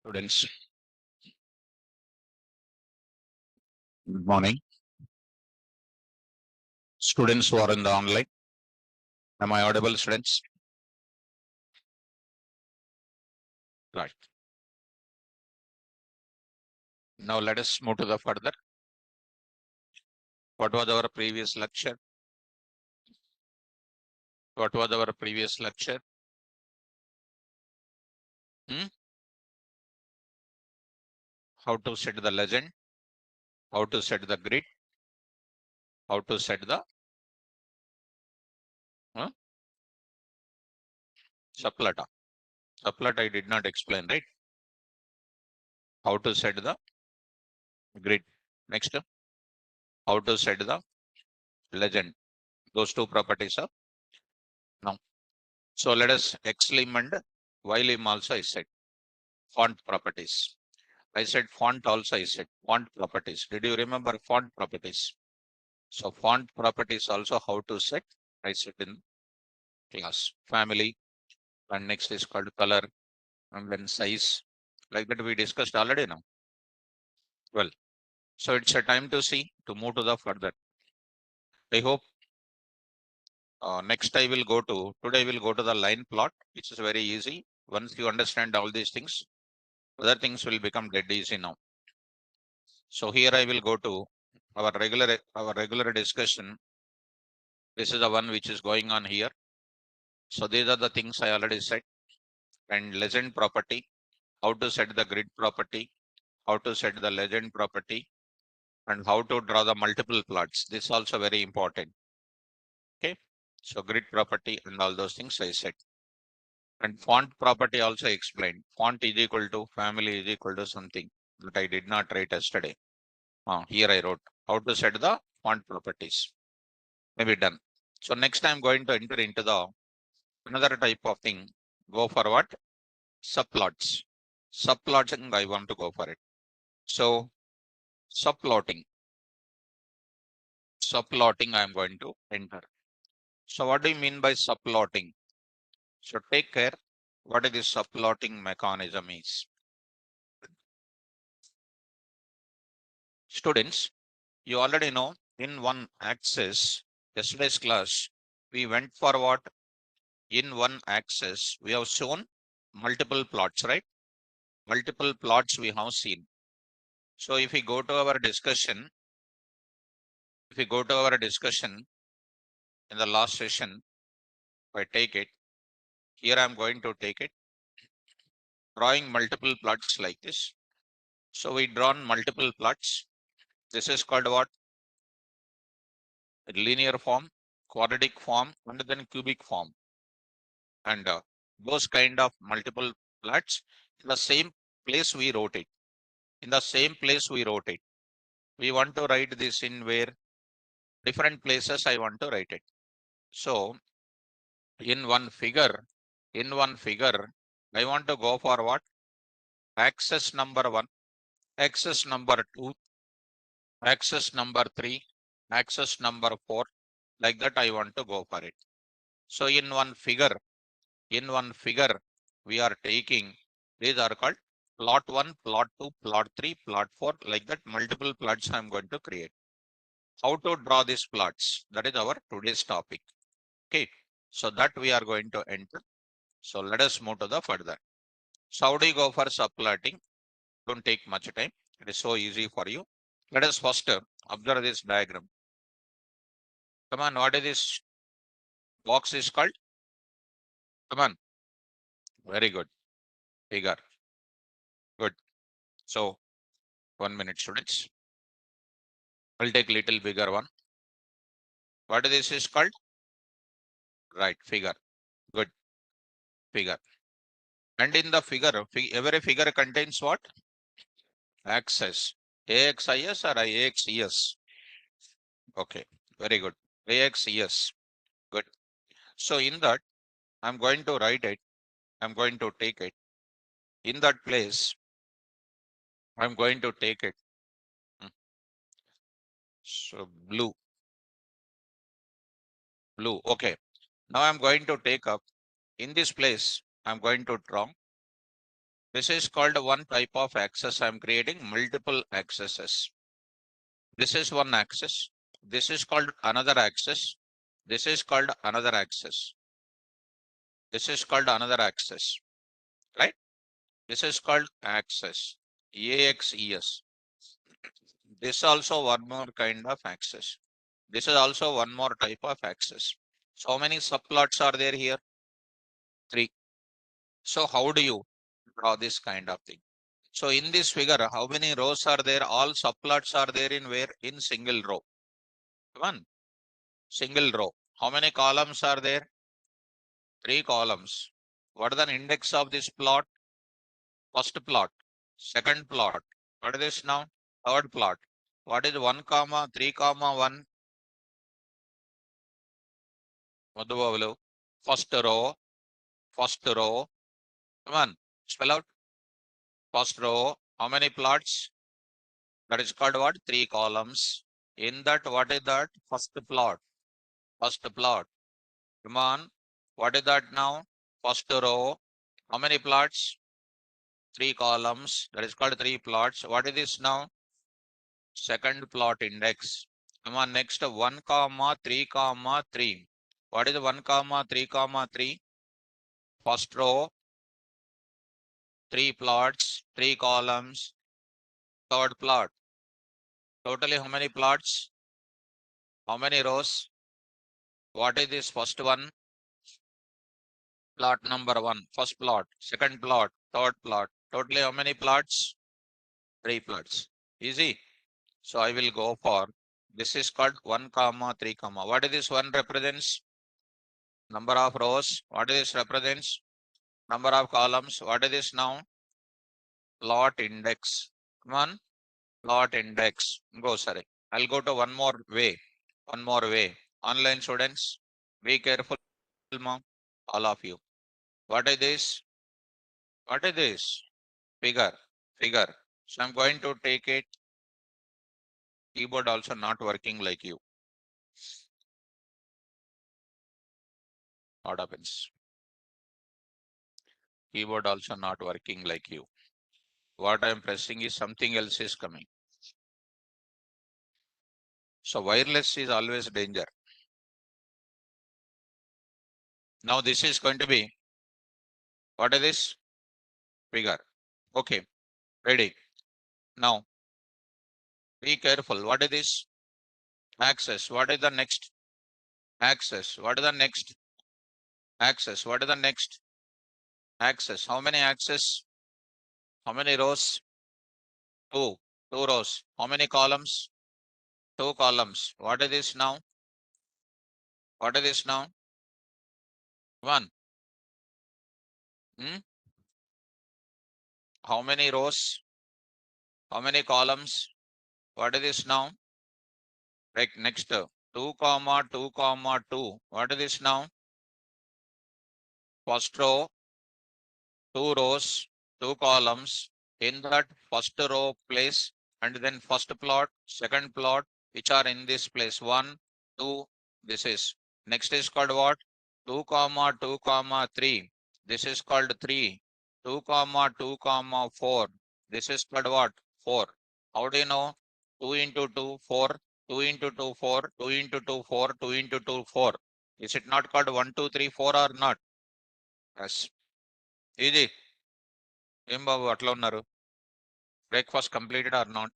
Students, good morning. Students who are in the online, am I audible, students? Right. Now let us move to the further. What was our previous lecture? What was our previous lecture? How to set the legend, how to set the grid, how to set the subplot. Subplot I did not explain, right? How to set the grid. Next, how to set the legend. Those two properties are now. So let us xlim and ylim also I said. Font properties. I said font also, I said font properties. Did you remember font properties? So font properties also how to set, I said in class. Family, and next is called color, and then size. Like that we discussed already now. Well, so it's a time to see, to move to the further. I hope next today we'll go to the line plot, which is very easy. Once you understand all these things, other things will become dead easy now. So here I will go to our regular discussion. This is the one which is going on here. So these are the things I already said. And legend property, how to set the grid property, how to set the legend property, and how to draw the multiple plots. This is also very important. Okay. So grid property and all those things I said. And font property also explained. Font is equal to family is equal to something that I did not write yesterday. Here I wrote how to set the font properties. Maybe done. So next I'm going to enter into the another type of thing. Go for what? Subplots. Subplotting, I want to go for it. So subplotting. Subplotting, I'm going to enter. So what do you mean by subplotting? So take care what is this subplotting mechanism is. Students, you already know in one axis, yesterday's class, we went for what? In one axis, we have shown multiple plots, right? Multiple plots we have seen. So if we go to our discussion, in the last session, if I take it, here I'm going to take it, drawing multiple plots like this. So we drawn multiple plots. This is called what? Linear form, quadratic form, and then cubic form. And those kind of multiple plots, in the same place we wrote it. In the same place we wrote it. We want to write this in where different places I want to write it. So in one figure, I want to go for what? Axis number 1, axis number 2, axis number 3, axis number 4. Like that I want to go for it. So in one figure, we are taking, these are called plot 1, plot 2, plot 3, plot 4. Like that multiple plots I'm going to create. How to draw these plots? That is our today's topic. Okay. So that we are going to enter. So let us move to the further. So how do you go for subplotting? Don't take much time. It is so easy for you. Let us first observe this diagram. Come on, what is this box is called? Come on. Very good. Figure. Good. So 1 minute, students. I'll take little bigger one. What is this is called? Right, figure. Good. Figure. And in the figure, every figure contains what? Axis. AXIS or IAXES? Okay, very good. AXES. Good. So in that, I'm going to write it. I'm going to take it. In that place, I'm going to take it. So blue. Okay. Now I'm going to take up in this place. I'm going to draw This is called one type of axis. I am creating multiple axes. This is one axis. This is called another axis. This is called another axis. This is called another axis, right? This is called axis, AXES. This also one more kind of axis. This is also one more type of axis. So how many subplots are there here? 3. So how do you draw this kind of thing? So in this figure, how many rows are there? All subplots are there in where? In single row. One single row. How many columns are there? 3 columns. What is the index of this plot? First plot, second plot. What is this now? Third plot. What is 1 comma 3 comma 1? Madhubavulu. First row. First row. Come on, spell out. First row. How many plots? That is called what? 3 columns. In that, what is that? First plot. First plot. Come on. What is that now? First row. How many plots? 3 columns. That is called 3 plots. What is this now? Second plot index. Come on, next 1 comma 3 comma 3. What is 1 comma 3 comma 3? First row, 3 plots, 3 columns. Third plot. Totally how many plots? How many rows? What is this first one? Plot number 1. First plot, second plot, third plot. Totally how many plots? 3 plots. Easy. So I will go for, this is called 1 comma 3 comma. What is this 1 represents? Number of rows. What is this represents? Number of columns. What is this now? Plot index. Come on. Plot index. Go, sorry. I'll go to one more way. One more way. Online students, be careful, mom. All of you. What is this? What is this? Figure. Figure. So I'm going to take it. Keyboard also not working like you. What happens? Keyboard also not working like you. What I'm pressing is something else is coming. So wireless is always danger. Now this is going to be, what is this? Figure. Okay, ready. Now be careful. What is this? Axis. What is the next? Axis. What is the next? Axis. What is the next? Axis. How many axes? How many rows? 2. 2 rows. How many columns? 2 columns. What is this now? What is this now? 1. Hmm? How many rows? How many columns? What is this now? Right, next 2 comma 2 comma 2. What is this now? First row, 2 rows, 2 columns. In that first row place, and then first plot, second plot, which are in this place. 1, 2. This is. Next is called what? 2 comma 2 comma 3. This is called 3. 2 comma 2 comma 4. This is called what? 4. How do you know? 2 into 2, 4. 2 into 2, 4. 2 into 2, 4. 2 into 2, 4. Is it not called 1, 2, 3, 4 or not? Yes. Easy. ఏం బాబు అట్లా ఉన్నారు? Breakfast completed or not?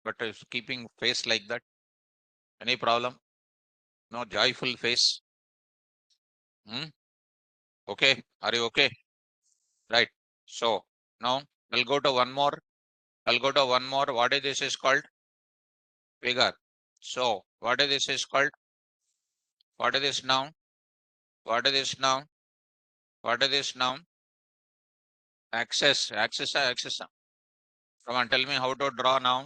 But is keeping face like that. Any problem? No joyful face. Okay. Are you okay? Right. So now I'll go to one more. I'll go to one more. What is this is called? Figure. So what is this is called? What is this now? What is this now? What is this now? Axis. Axis. Axis. Come on, tell me how to draw now.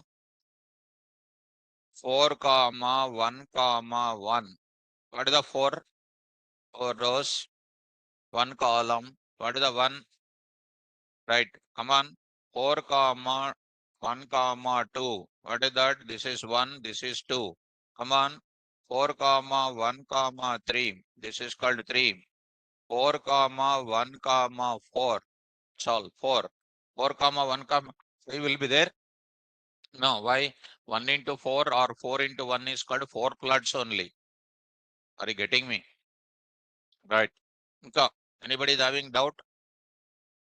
4 comma 1 comma 1. What is the 4? 4 rows. 1 column. What is the 1? Right. Come on. 4 comma 1 comma 2. What is that? This is 1. This is 2. Come on. 4 comma 1 comma 3. This is called 3. 4 comma 1 comma 4. Solve 4. 4 comma 1 comma 5 will be there. No, why? 1 into 4 or 4 into 1 is called 4 plots only. Are you getting me? Right. Inka, anybody is having doubt?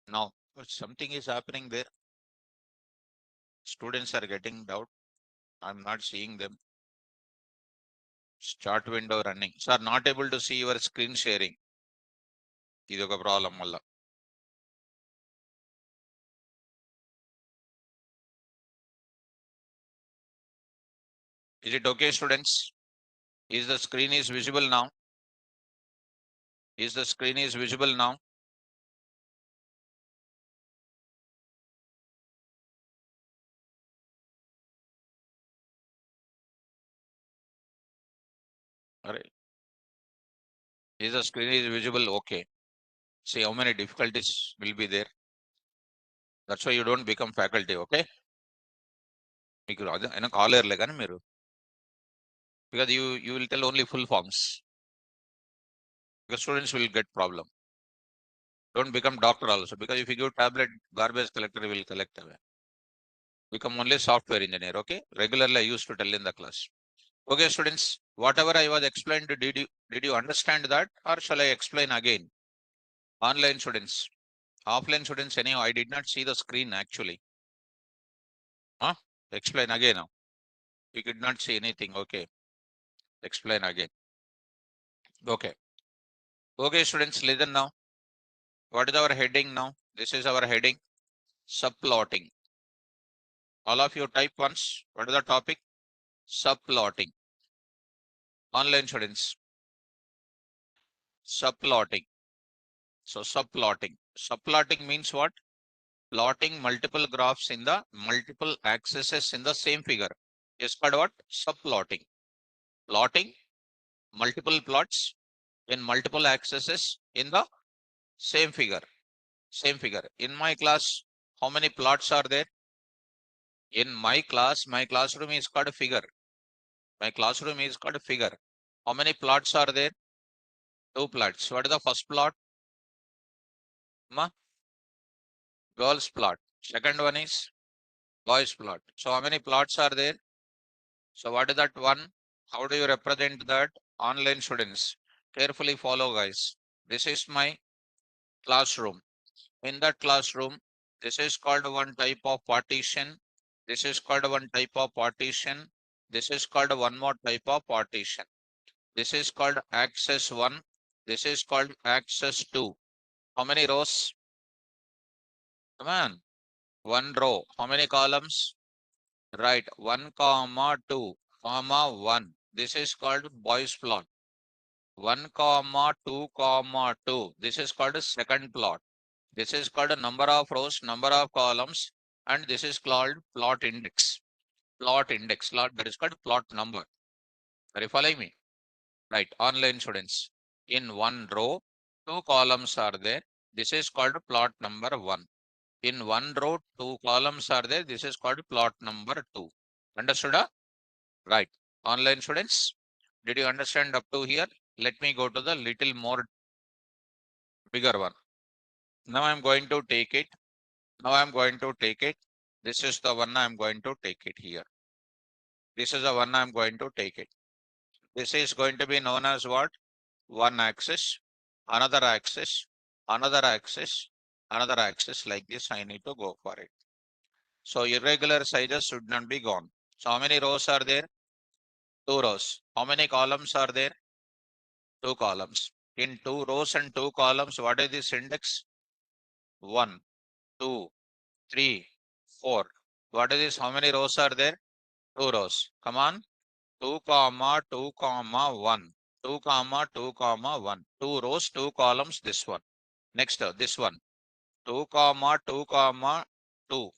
No. But something is happening there. Students are getting doubt. I'm not seeing them. Start window running. So are not able to see your screen sharing. Idoka problem valla. Is it okay, students? Is the screen is visible now? Is the screen is visible now? Alright. Is the screen is visible? Okay. See how many difficulties will be there. That's why you don't become faculty, okay? మీకు అయినా కాలేరులే కానీ మీరు because you will tell only full forms because students will get problem. Don't become doctor also because if you give tablet, garbage collector will collect away. Become only software engineer, okay? Regularly I used to tell in the class. Okay, students, whatever I was explained, did you understand that or shall I explain again? Online students, offline students, anyhow, I did not see the screen actually. Huh? Explain again now. You could not see anything, okay? Explain again. Okay. Okay, students, listen now. What is our heading now? This is our heading, subplotting. All of you type once. What is the topic? Subplotting. Online students, subplotting. So subplotting. Subplotting means what? Plotting multiple graphs in the multiple axes in the same figure. Is called what? Subplotting. Plotting multiple plots in multiple axes in the same figure. Same figure. In my class, how many plots are there? In my class, my classroom is called figure. My classroom is called figure. How many plots are there? 2 plots. What is the first plot? Ma? Girls plot. Second one is boys plot. So how many plots are there? So what is that one? How do you represent that? Online students, carefully follow guys. This is my classroom. In that classroom, this is called one type of partition. This is called one type of partition. This is called one more type of partition. This is called axis 1. This is called axis 2. How many rows? Come on. 1 row. How many columns? Right. 1 comma 2 comma 1. This is called boys plot. 1 comma 2 comma 2. This is called a second plot. This is called a number of rows, number of columns, and this is called plot index. Plot index. That is called plot number. Are you following me? Right. Online students. In 1 row, 2 columns are there. This is called plot number 1. In 1 row, 2 columns are there. This is called plot number 2. Understood? Right. Online students, did you understand up to here? Let me go to the little more bigger one. Now I'm going to take it. Now I'm going to take it. This is the one I'm going to take it here. This is the one I'm going to take it. This is going to be known as what? One axis, another axis, another axis, another axis. Like this, I need to go for it. So irregular sizes should not be gone. So how many rows are there? 2 rows. How many columns are there? 2 columns. In 2 rows and 2 columns, what is this index? 1, 2, 3, 4. What is this? How many rows are there? 2 rows. Come on. 2 comma 2 comma 1. 2 comma 2 comma 1. 2 rows, 2 columns, this one. Next, this one. 2 comma 2 comma 2.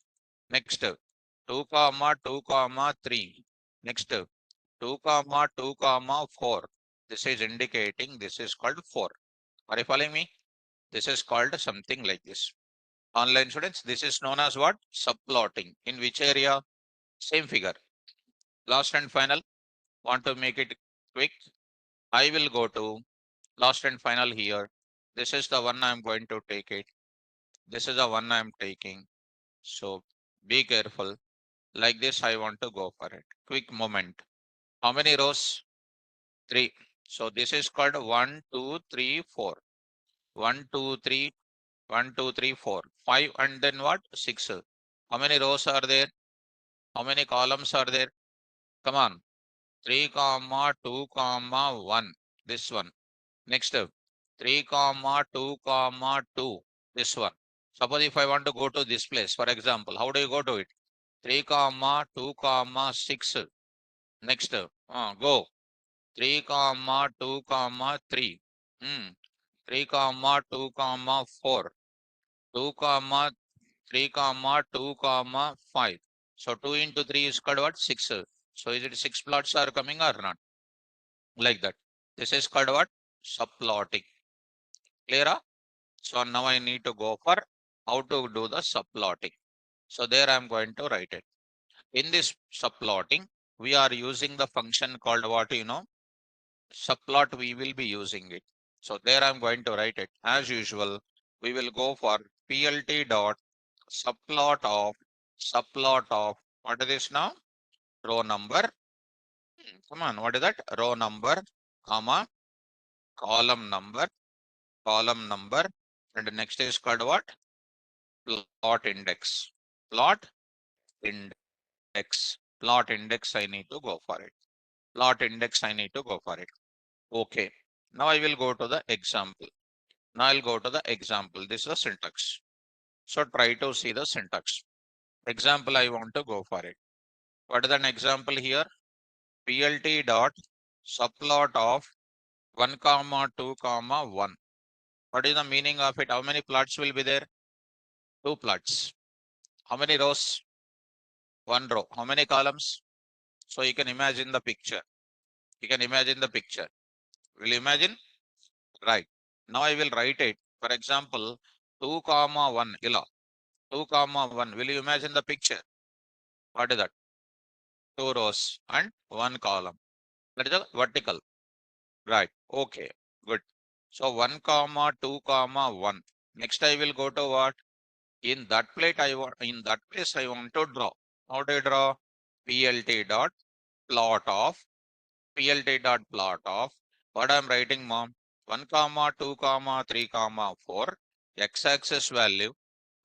Next, 2 comma 2 comma 3. Next, 2 comma 2 comma 4. This is indicating this is called 4. Are you following me? This is called something like this. Online students, this is known as what? Subplotting. In which area? Same figure. Last and final. Want to make it quick? I will go to last and final here. This is the one I'm going to take it. This is the one I am taking. So be careful. Like this, I want to go for it. Quick moment. How many rows? 3. So this is called 1, 2, 3, 4. 1, 2, 3, 1, 2, 3, 4. 5 and then what? 6. How many rows are there? How many columns are there? Come on. 3, comma, 2, comma, 1. This one. Next, 3, comma, 2, comma, 2. This one. Suppose if I want to go to this place, for example, how do you go to it? 3, comma, 2, comma, 6. Next, go. 3, comma, 2, comma, 3. 3, comma, 2, comma, 4. 2, comma, 3, comma, 2, comma, 5. So 2 into 3 is called what? 6. So is it 6 plots are coming or not? Like that. This is called what? Subplotting. Clear? So now I need to go for how to do the subplotting. So there I am going to write it. In this subplotting, we are using the function called what, subplot. We will be using it. So there I'm going to write it. As usual, we will go for plt dot subplot of what is this now? Row number. Come on, what is that? Row number, comma, column number, and next is called what? Plot index. Plot index. Plot index I need to go for it. Plot index I need to go for it. Okay. Now I will go to the example. Now I'll go to the example. This is the syntax. So try to see the syntax. Example, I want to go for it. What is an example here? plt dot subplot of 1 comma 2 comma 1. What is the meaning of it? How many plots will be there? 2 plots. How many rows? 1 row. How many columns? So you can imagine the picture. You can imagine the picture. Will you imagine? Right. Now I will write it. For example, 2 comma 1. 2 comma 1. Will you imagine the picture? What is that? 2 rows and 1 column. That is a vertical. Right. Okay. Good. So 1 comma 2 comma 1. Next I will go to what? In that place I want to draw. How do you draw? plt dot plot of what I'm writing, mom? 1 comma 2 comma 3 comma 4 x-axis value.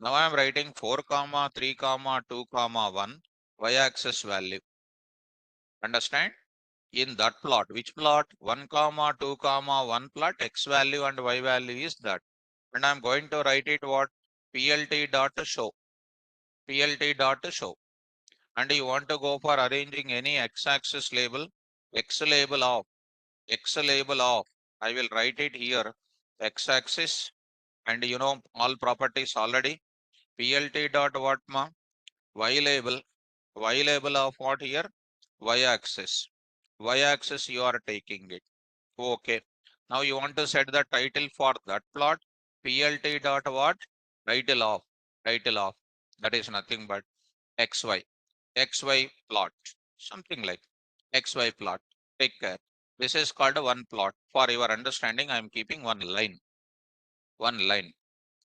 Now I'm writing 4 comma 3 comma 2 comma 1 y-axis value. Understand? In that plot, which plot? 1 comma 2 comma 1 plot, x value and y value is that. And I'm going to write it what? plt dot show. plt dot show. And you want to go for arranging any x-axis label, x label of, I will write it here, x-axis, and all properties already. plt dot what, ma? Y label of what here? Y-axis. Y-axis you are taking it. Okay. Now you want to set the title for that plot. plt dot what? Title of. That is nothing but xy plot. Something like xy plot. Take care. This is called one plot. For your understanding, I am keeping one line.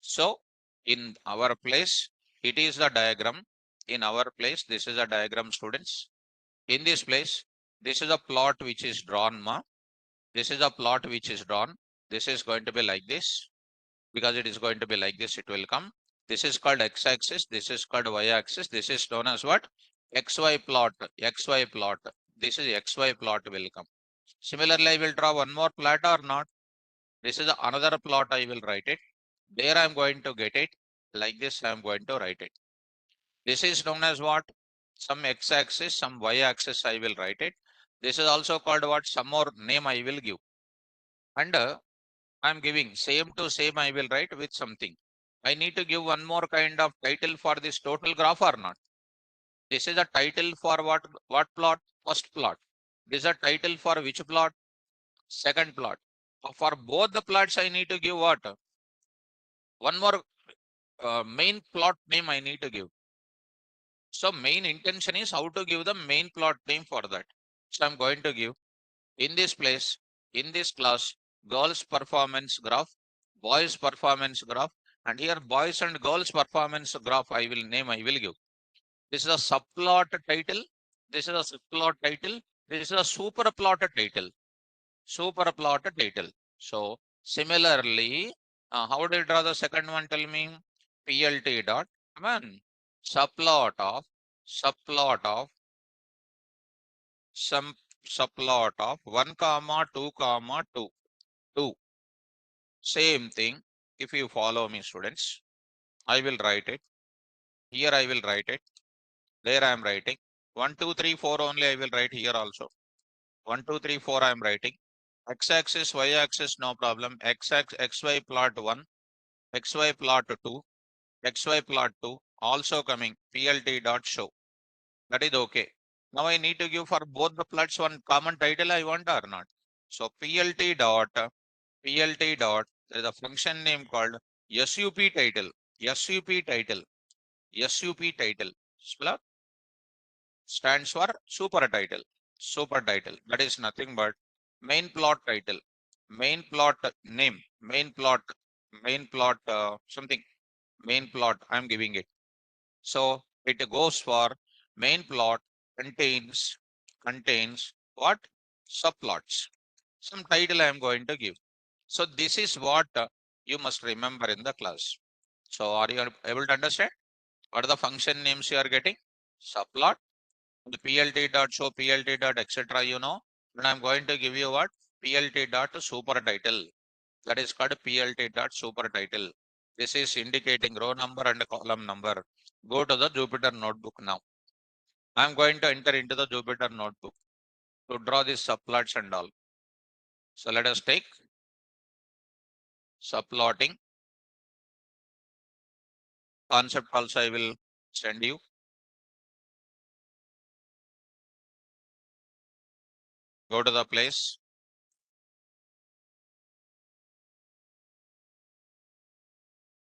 So in our place, it is the diagram. In our place, this is a diagram, students. In this place, this is a plot which is drawn, ma. This is a plot which is drawn. This is going to be like this. Because it is going to be like this, it will come. This is called x-axis. This is called y-axis. This is known as what? XY plot. This is XY plot will come. Similarly, I will draw one more plot or not. This is another plot. I will write it. There I am going to get it. Like this, I am going to write it. This is known as what? Some x-axis, some y-axis. I will write it. This is also called what? Some more name I will give. And I'm giving same to same I will write with something. I need to give one more kind of title for this total graph or not. This is a title for what plot? First plot. This is a title for which plot? Second plot. For both the plots I need to give what? One more main plot name I need to give. So main intention is how to give the main plot name for that. So I'm going to give in this place, in this class, girls performance graph, boys performance graph, And here boys and girls performance graph I will give. This is a subplot title. This is a subplot title. This is a superplot title. Superplot title. So similarly, how do you draw the second one? Tell me. PLT dot. Come on. Subplot of some subplot of 1 comma 2 comma 2. 2. Same thing. If you follow me, students, I will write it. Here I will write it. There I am writing. 1, 2, 3, 4 only I will write here also. 1, 2, 3, 4 I am writing. X-axis, Y-axis, no problem. X-axis, XY plot 1, XY plot 2, XY plot 2, also coming. PLT dot show. That is okay. Now I need to give for both the plots one common title I want or not. So PLT dot, there is a function name called SUP title. SUP title. SUP title. Stands for super title. Super title. That is nothing but main plot title. Main plot name. Main plot something. Main plot. I'm giving it. So it goes for main plot contains what? Subplots. Some title I am going to give. So this is what you must remember in the class. So are you able to understand what are the function names you are getting? Subplot, the PLT dot show, PLT dot etc. You know, and I'm going to give you what? PLT dot super title. That is called PLT dot super title. This is indicating row number and column number. Go to the Jupyter notebook now. I'm going to enter into the Jupyter notebook to draw these subplots and all. So let us take subplotting. Concept also I will send you. Go to the place.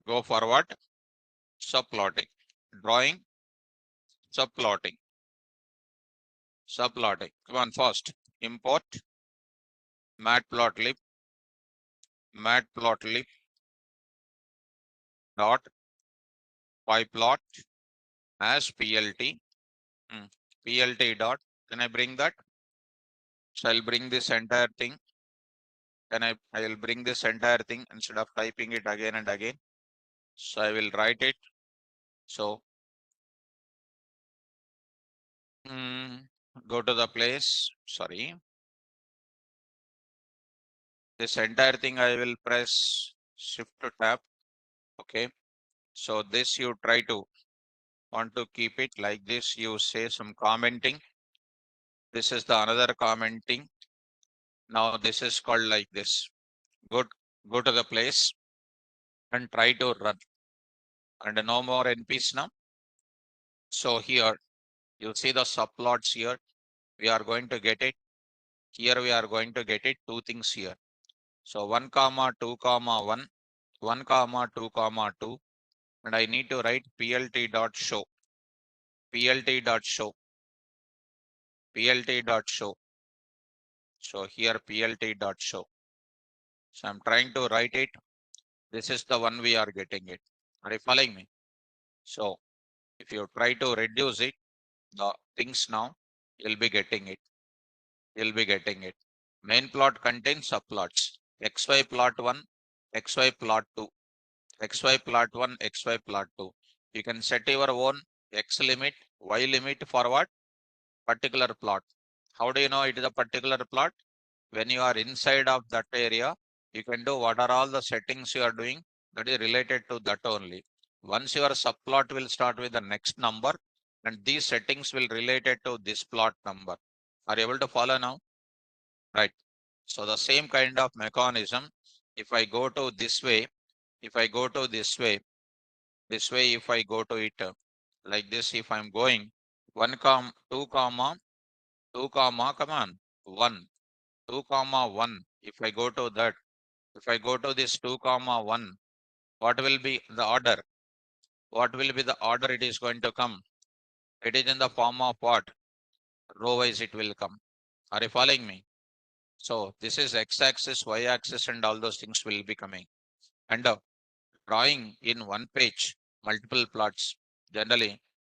Go for what? Subplotting. Drawing. Subplotting. Subplotting. Come on, first. Import Matplotlib. Matplotlib dot pyplot as PLT. PLT dot. Can I bring that? So I'll bring this entire thing. Then I will bring this entire thing instead of typing it again and again. So I will write it. So go to the place. Sorry. This entire thing I will press shift to tab. Okay. So this you try to want to keep it like this. You say some commenting. This is the another commenting. Now this is called like this. Go to the place and try to run. And no more NPs now. So here you see the subplots here. We are going to get it. Here we are going to get it. Two things here. So 1 comma 2 comma 1, 1 comma 2 comma 2, and I need to write PLT dot show. PLT dot show. PLT dot show. So here PLT dot show. So I'm trying to write it. This is the one we are getting it. Are you following me? So if you try to reduce it, the things now, you'll be getting it. You'll be getting it. Main plot contains subplots. XY plot 1, XY plot 2, XY plot 1, XY plot 2. You can set your own X limit, Y limit for what? Particular plot. How do you know it is a particular plot? When you are inside of that area, you can do what are all the settings you are doing that is related to that only. Once your subplot will start with the next number and these settings will related to this plot number. Are you able to follow now? Right. So the same kind of mechanism, if I go to this way, if I go to this way, if I go to it like this, if I'm going 1 comma 2 comma 2 comma, come on, 1, 2 comma 1. If I go to that, if I go to this 2 comma 1, what will be the order? What will be the order it is going to come? It is in the form of what? Row wise it will come. Are you following me? So this is x-axis, y-axis and all those things will be coming. And drawing in one page, multiple plots, generally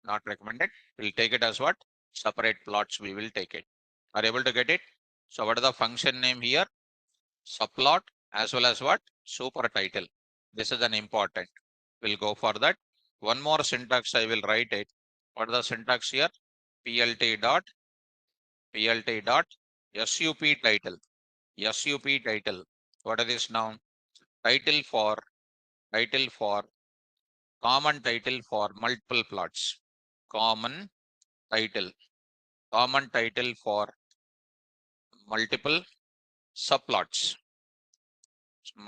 not recommended. We'll take it as what? Separate plots, we will take it. Are you able to get it? So what is the function name here? Subplot as well as what? Super title. This is an important. We'll go for that. One more syntax I will write it. What is the syntax here? plt dot sup title. Sup title. What is this now? Title for common title for multiple plots. Common title. Common title for multiple subplots.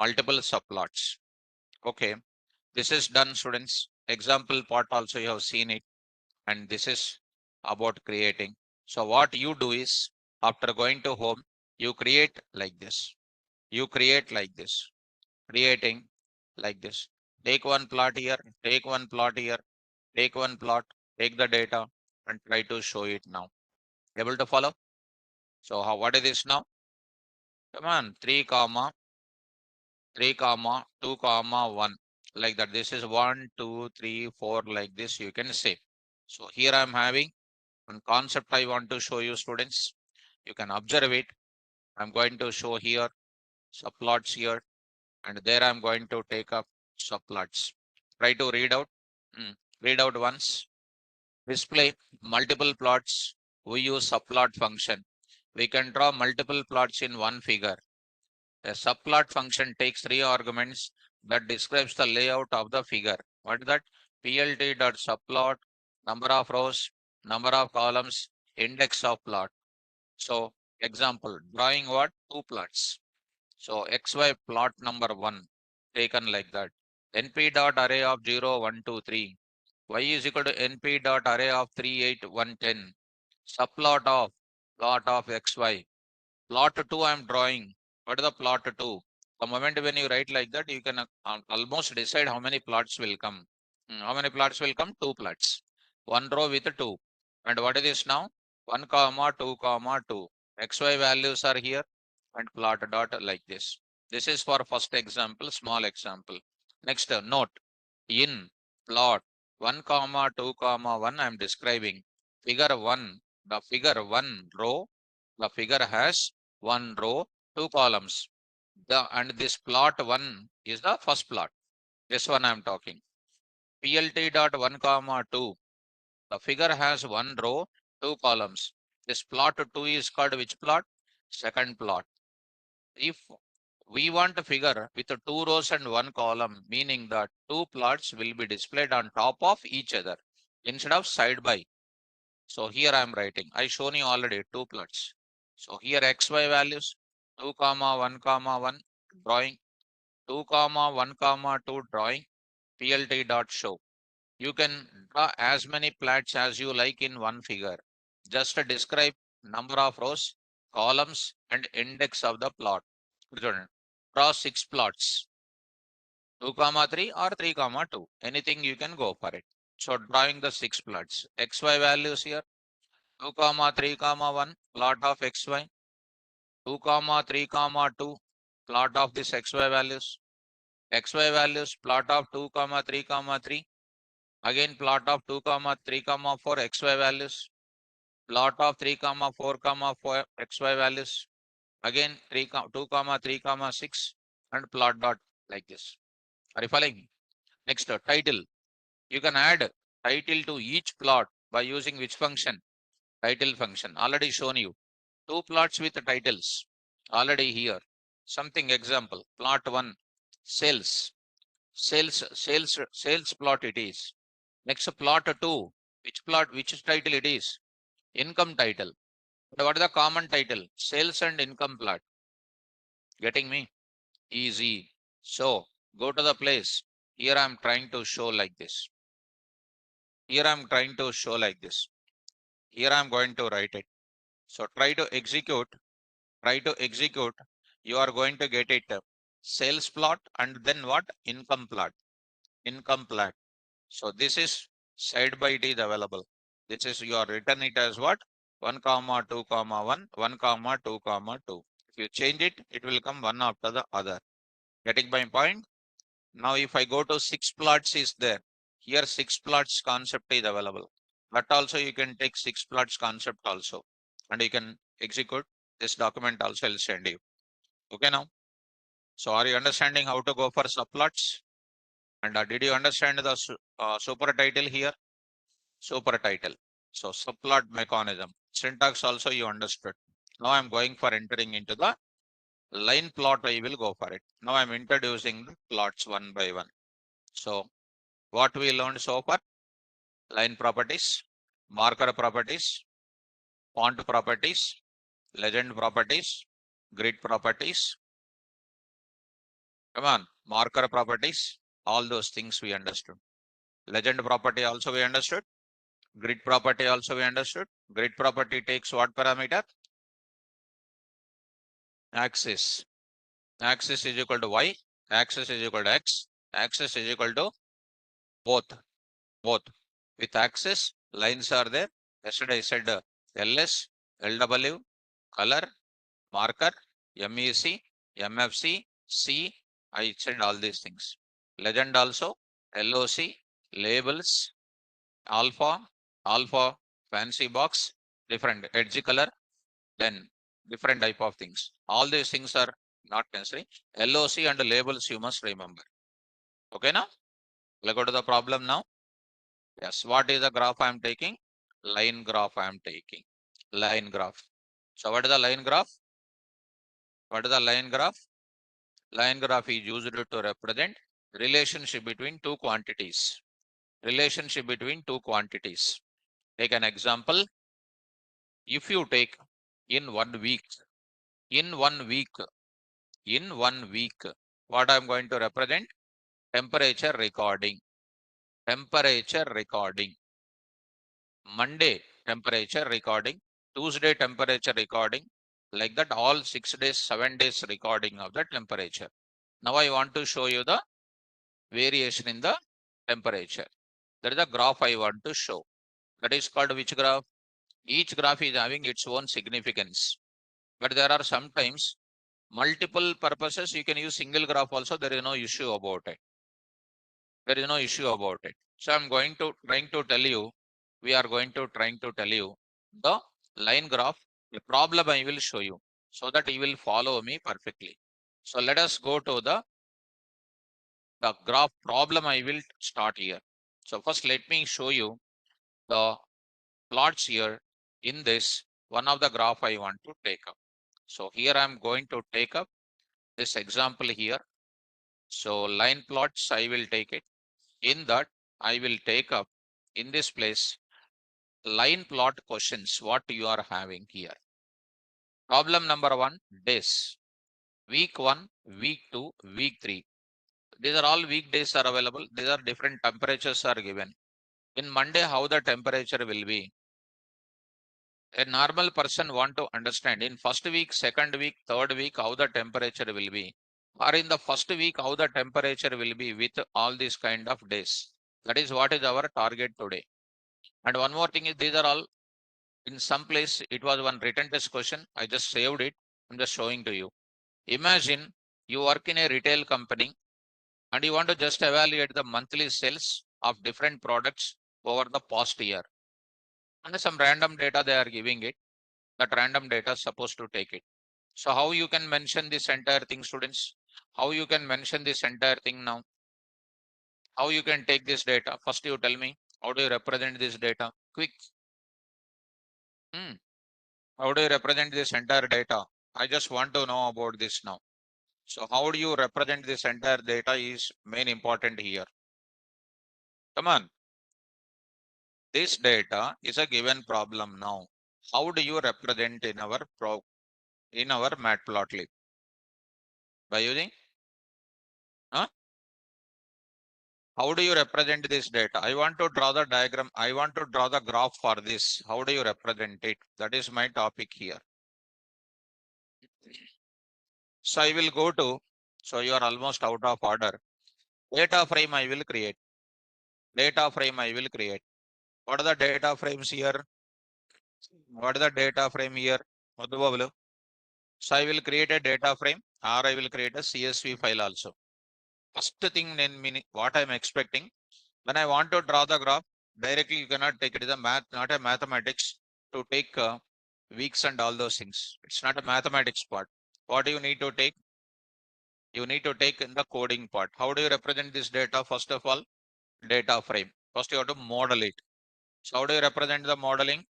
Multiple subplots. Okay. This is done, students. Example part also you have seen it. And this is about creating. So what you do is, after going to home, you create like this. You create like this. Creating like this. Take one plot here, take one plot here, take one plot, take the data and try to show it now. Able to follow? So what is this now? Come on, 3 comma 2 comma 1, like that. This is 1 2 3 4, like this you can say. So here I am having one concept I want to show you, students. You can observe it. I'm going to show here subplots here, and there I'm going to take up subplots. Try to read out. Read out once. Display multiple plots. We use subplot function. We can draw multiple plots in one figure. A subplot function takes 3 arguments that describes the layout of the figure. What is that? plt.subplot, number of rows, number of columns, index of plot. So example, drawing what? 2 plots. So XY plot number 1 taken like that. NP dot array of 0, 1, 2, 3. Y is equal to NP dot array of 3, 8, 1, 10. Subplot of plot of XY. Plot 2 I am drawing. What is the plot 2? The moment when you write like that, you can almost decide how many plots will come. How many plots will come? 2 plots. One row with 2. And what is this now? 1 comma 2 comma 2. XY values are here and plot dot like this. This is for first example, small example. Next note, in plot 1 comma 2 comma 1 I am describing figure 1. The figure 1 row, the figure has 1 row, 2 columns. And this plot 1 is the first plot. This one I am talking. PLT dot 1 comma 2. The figure has 1 row, 2 columns. This plot 2 is called which plot? Second plot. If we want a figure with 2 rows and 1 column, meaning that 2 plots will be displayed on top of each other instead of side by. So here I am writing. I shown you already 2 plots. So here XY values 2 comma 1 comma 1 drawing, 2 comma 1 comma 2 drawing, PLT dot show. You can draw as many plots as you like in one figure. Just describe number of rows, columns and index of the plot. Draw 6 plots, 2 comma 3 or 3 comma 2. Anything you can go for it. So drawing the 6 plots. XY values here 2 comma 3 comma 1 plot of XY, 2 comma 3 comma 2 plot of this XY values, XY values plot of 2 comma 3 comma 3. Again plot of 2 comma 3 comma 4 XY values, plot of 3 comma 4 comma 4 XY values, again 2 comma 3 comma 6 and plot dot like this. Are you following me? Next title. You can add title to each plot by using which function? Title function. Already shown you. 2 plots with titles. Already here. Something example. Plot 1 sales. Sales plot it is. Next plot 2. Which title it is? Income title. But what is the common title? Sales and income plot. Getting me? Easy. So go to the place. Here I am trying to show like this. Here I am trying to show like this. Here I am going to write it. So try to execute. You are going to get it. Sales plot and then what? Income plot. So this is side by it is available. This is you are written it as what? 1 comma 2 comma 1, 1 comma 2 comma 2. If you change it, it will come one after the other. Getting my point? Now if I go to 6 plots is there. Here 6 plots concept is available. But also you can take 6 plots concept also. And you can execute this document also I'll send you. Okay now. So are you understanding how to go for subplots? And did you understand the super title here? Super title. So subplot mechanism. Syntax also you understood. Now I'm going for entering into the line plot. I will go for it. Now I'm introducing the plots one by one. So what we learned so far? Line properties, marker properties, font properties, legend properties, grid properties. Come on, marker properties, all those things we understood. Legend property also we understood. Grid property also we understood. Grid property takes what parameter? Axis. Axis is equal to y, axis is equal to x, axis is equal to both. With axis, lines are there. Yesterday I said LS, LW, color, marker, MEC, MFC, C. I said all these things. Legend also, LOC, labels, alpha, fancy box, different edge color, then different type of things. All these things are not necessary. LOC and labels you must remember. Okay now? Let's go to the problem now. Yes, what is the graph I am taking? Line graph I am taking. Line graph. So what is the line graph? What is the line graph? Line graph is used to represent relationship between two quantities. Relationship between two quantities. Take an example. If you take in 1 week, in 1 week, in 1 week, what I am going to represent? Temperature recording. Temperature recording. Monday temperature recording, Tuesday temperature recording, like that all 6 days, 7 days recording of the temperature. Now I want to show you the variation in the temperature. That is the graph I want to show. That is called which graph? Each graph is having its own significance. But there are sometimes multiple purposes. You can use single graph also. There is no issue about it. There is no issue about it. So I'm going to trying to tell you, we are going to trying to tell you the line graph, the problem I will show you so that you will follow me perfectly. So let us go to the graph problem I will start here. So first let me show you the plots here in this one of the graph I want to take up. So here I'm going to take up this example here. So line plots I will take it. In that I will take up in this place line plot questions what you are having here. Problem number 1, days. Week 1, week 2, week 3. These are all weekdays are available. These are different temperatures are given. In Monday, how the temperature will be? A normal person want to understand in first week, second week, third week, how the temperature will be. Or in the first week, how the temperature will be with all these kind of days. That is what is our target today. And one more thing is these are all in some place it was one written test question. I just saved it. I'm just showing to you. Imagine you work in a retail company and you want to just evaluate the monthly sales of different products over the past year. And some random data they are giving it. That random data is supposed to take it. So how you can mention this entire thing, students? How you can mention this entire thing now? How you can take this data? First you tell me, how do you represent this data? Quick. How do you represent this entire data? I just want to know about this now. So how do you represent this entire data is main important here. Come on. This data is a given problem now. How do you represent in our Matplotlib? By using? Huh? How do you represent this data? I want to draw the diagram. I want to draw the graph for this. How do you represent it? That is my topic here. So I will go to, so you are almost out of order. Data frame I will create. Data frame I will create. What are the data frames here? What is the data frame here? So I will create a data frame or I will create a CSV file also. First thing what I'm expecting, when I want to draw the graph, directly you cannot take it. It is a math, not a mathematics to take weeks and all those things. It's not a mathematics part. What do you need to take? You need to take in the coding part. How do you represent this data? First of all, data frame. First you have to model it. So how do you represent the modeling?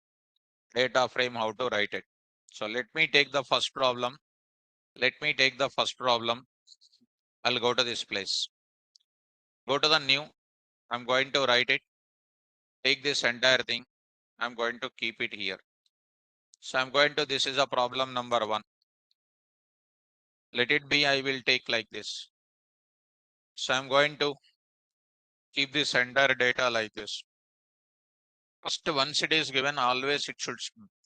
Data frame, how to write it. So let me take the first problem. Let me take the first problem. I'll go to this place. Go to the new. I'm going to write it. Take this entire thing. I'm going to keep it here. So I'm going to, this is a problem number 1. Let it be, I will take like this. So I'm going to keep this entire data like this. First, once it is given, always it should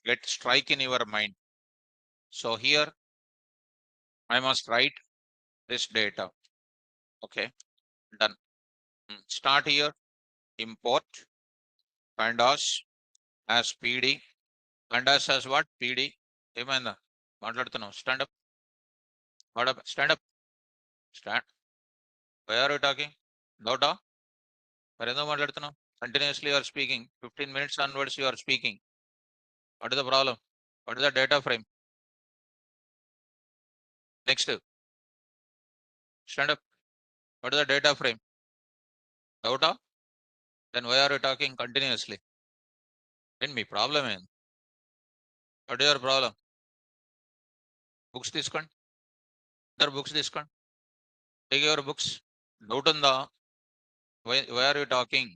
get strike in your mind. So here I must write this data. Okay, done. Start here, import pandas as PD. Pandas as what? PD. ఏమైందా మాట్లాడుతున్నావు? Stand up. What up? Stand up. Stand. Why are you talking? Doubt? మరి ఎందుకు మాట్లాడుతున్నావు? Continuously you are speaking. 15 minutes onwards you are speaking. What is the problem? What is the data frame? Next. Stand up. What is the data frame? Doubt? Then why are you talking continuously? Then me problem ఏంది? What is your problem? Books తీసుకోండి. Other books తీసుకోండి. Take your books. Doubt ఉందా? Why are you talking?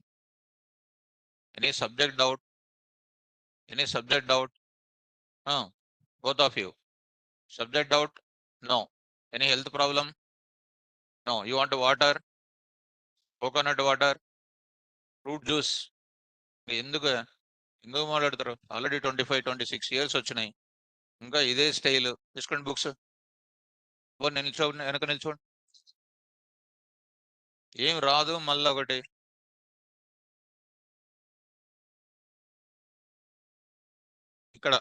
Any subject doubt? Any subject doubt? No. Both of you. Subject doubt? No. Any health problem? No. You want water? Coconut water? Fruit juice? ఎందుకు ఎందుకు మాట్లాడతారు? Already 25-26 years వచ్చినాయి. ఇంకా ఇదే style. తీసుకోండి books. నిల్చోండి, వెనక నిల్చోండి. ఏం రాదు మళ్ళీ ఒకటి. ఇక్కడ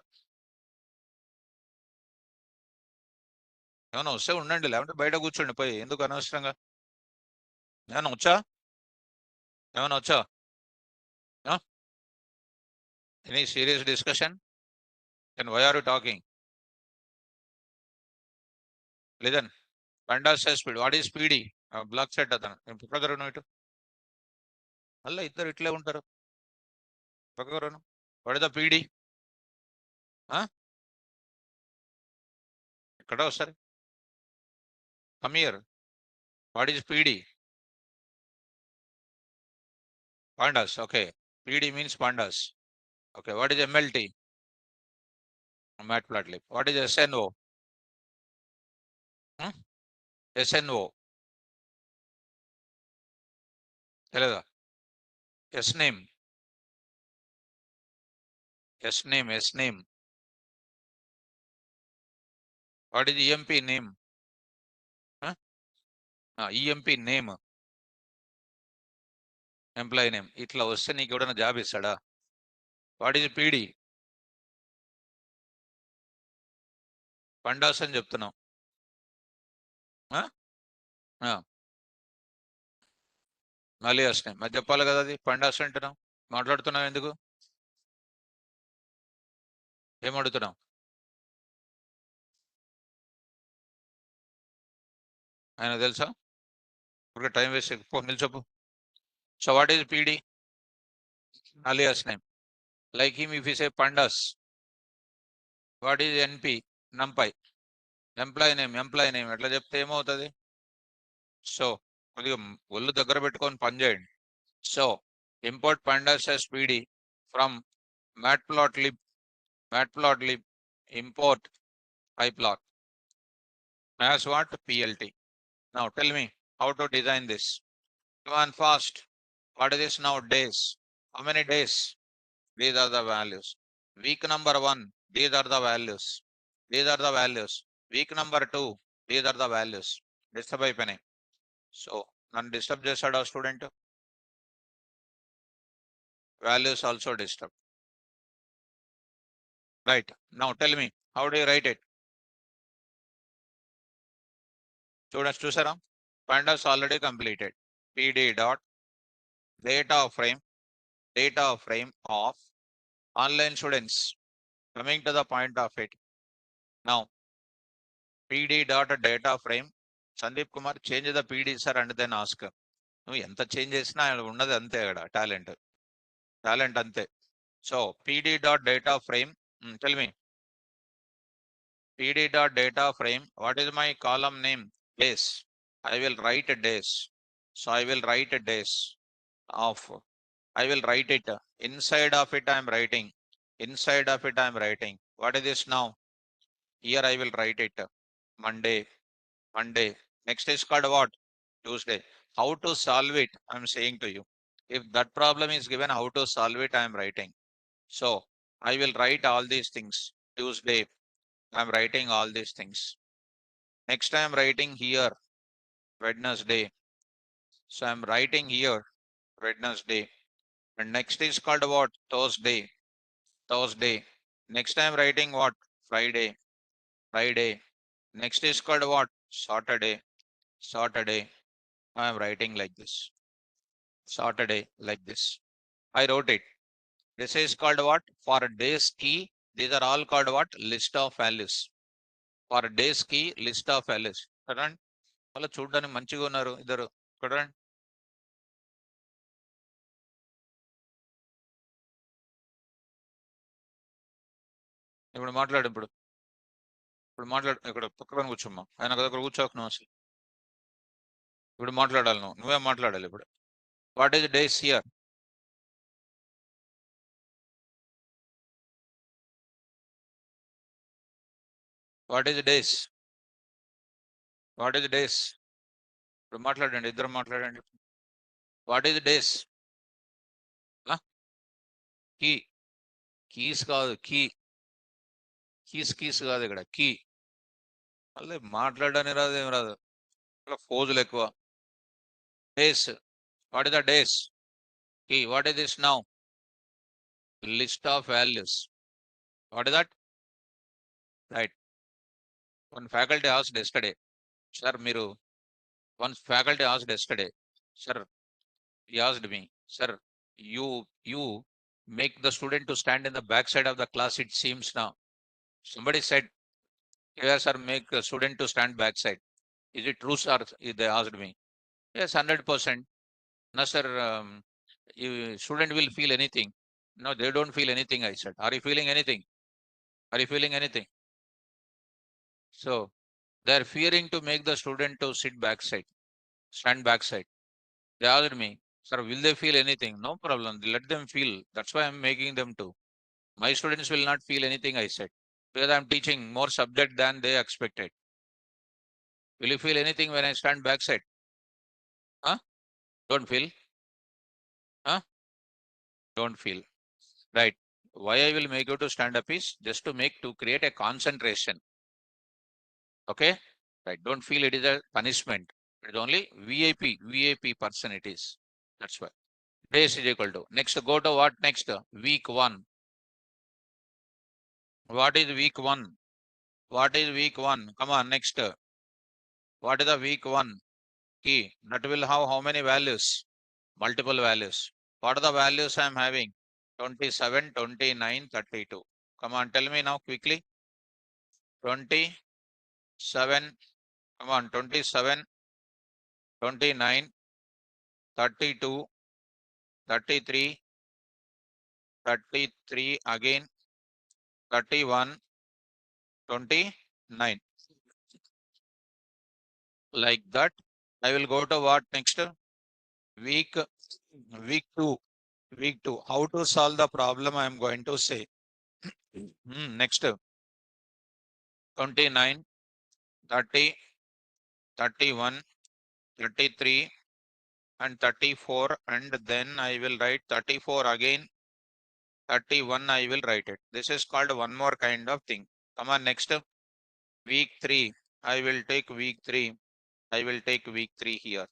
ఏమైనా వస్తే ఉండండి, లేకుంటే బయట కూర్చోండి పోయి. ఎందుకు అనవసరంగా? ఏమైనా వచ్చా? ఏమైనా వచ్చా? Any serious discussion? Then why are you talking? Listen, panda says speed. What is speedy? Block set అతను. పక్కకు ఇటు. మళ్ళీ ఇద్దరు ఇట్లే ఉంటారు. పక్కకు. What is the PD? ఎక్కడ వస్తారు? Come here. What is PD? Pandas. Okay. PD means pandas. Okay. What is MLT? Matplotlib. What is SNO? SNO. తెలీదా? S name. S name. S name. What is EMP name? EMP name. Employee name. ఇట్లా వస్తే నీకు ఎవడైనా job ఇస్తాడా? What is PD? పండాస్ అని చెప్తున్నావు. Alias name అది చెప్పాలి కదా. అది పండాస్ అంటున్నావు. మాట్లాడుతున్నావు ఎందుకు? ఏం అడుగుతున్నావు? ఆయన తెలుసా? ఇప్పుడు టైం వేస్ట్ పో, నిల్చోపు. So what is PD? Alias name. Like him if you say pandas. What is NP? NumPy. Employee name. Employee name ఎట్లా చెప్తే ఏమవుతుంది? సో కొద్దిగా ఒళ్ళు దగ్గర పెట్టుకొని పని చేయండి. So import pandas as pd from matplotlib. Matplotlib import pyplot as what? plt. Now tell me how to design this. Come on fast. What is this now? Days. How many days? These are the values. Week number 1, these are the values. These are the values. Week number 2, these are the values. Disturb అయిపోయినాయి. So నన్ను disturb చేశాడు ఆ student. Values also disturb. Right. Now tell me, how do you write it? Students చూసారా? Pandas already completed. PD dot data frame of online students. Coming to the point of it. Now, PD dot data frame. Sandeep Kumar, change the PD, sir, and then ask. నువ్వు ఎంత change చేసినా ఉన్నది అంతే ఇక్కడ talent అంతే. So PD dot data frame. Tell me. PD dot data frame. What is my column name? Days. I will write days. So I will write days of. I will write it. Inside of it I am writing. Inside of it I am writing. What is this now? Here I will write it. Monday. Next is called what? Tuesday. How to solve it? I am saying to you. If that problem is given, how to solve it? I am writing. So I will write all these things. Tuesday. I am writing all these things. Next I am writing here. Wednesday. So I am writing here. Wednesday. And next is called what? Thursday. Next I am writing what? Friday. Next is called what? Saturday. I am writing like this. Saturday like this. I wrote it. This is called what? For days key. These are all called what? List of values. For days key, list of values. చూడండి వాళ్ళు చూడడానికి మంచిగా ఉన్నారు ఇద్దరు. చూడండి ఇప్పుడు మాట్లాడు. ఇప్పుడు మాట్లాడు. ఇక్కడ పక్కన కూర్చోమ్మా. ఆయన దగ్గర కూర్చోక నువ్వు అసలు. ఇప్పుడు మాట్లాడాలి నువ్వే మాట్లాడాలి ఇప్పుడు. What is this here? What is this? ఇప్పుడు మాట్లాడండి, ఇద్దరు మాట్లాడండి. What is this? Key. Keys కాదు, కీస్ కాదు ఇక్కడ, కీ. మళ్ళీ మాట్లాడడానికి రాదు, ఏం రాదు, ఫోజులు ఎక్కువ. This. What is the this? Key. What is this now? List of values. What is that? Right. One faculty asked yesterday, sir మీరు sir, he asked me, sir, you make the student to stand in the back side of the class, it seems now. Somebody said, yes sir, make a student to stand back side. Is it true, sir? They asked me. Yes, 100%. No sir, student will feel anything. No, they don't feel anything, I said. Are you feeling anything? So they are fearing to make the student to stand back side. They asked me, sir, will they feel anything? No problem, let them feel. That's why I'm making them to. My students will not feel anything, I said, because I'm teaching more subject than they expected. Will you feel anything when I stand backside? Huh? Don't feel? Huh? Don't feel. Right. Why I will make you to stand up is just to create a concentration. Okay? Right. Don't feel it is a punishment. It is only VIP person it is. That's why. Days is equal to. Next, go to what next? Week 1. What is week 1? Come on, next. What is the week 1? Key. That will have how many values? Multiple values. What are the values I am having? 27, 29, 32. Come on, tell me now quickly. 27. Come on, 27, 29, 32, 33, 33 again, 31, 29. Like that. I will go to what next? Week 2. How to solve the problem I am going to say. Next. 29, 30, 31, 33 and 34, and then I will write 34 again, 31 I will write it. This is called one more kind of thing. Come on, next. Week 3. I will take week 3 here.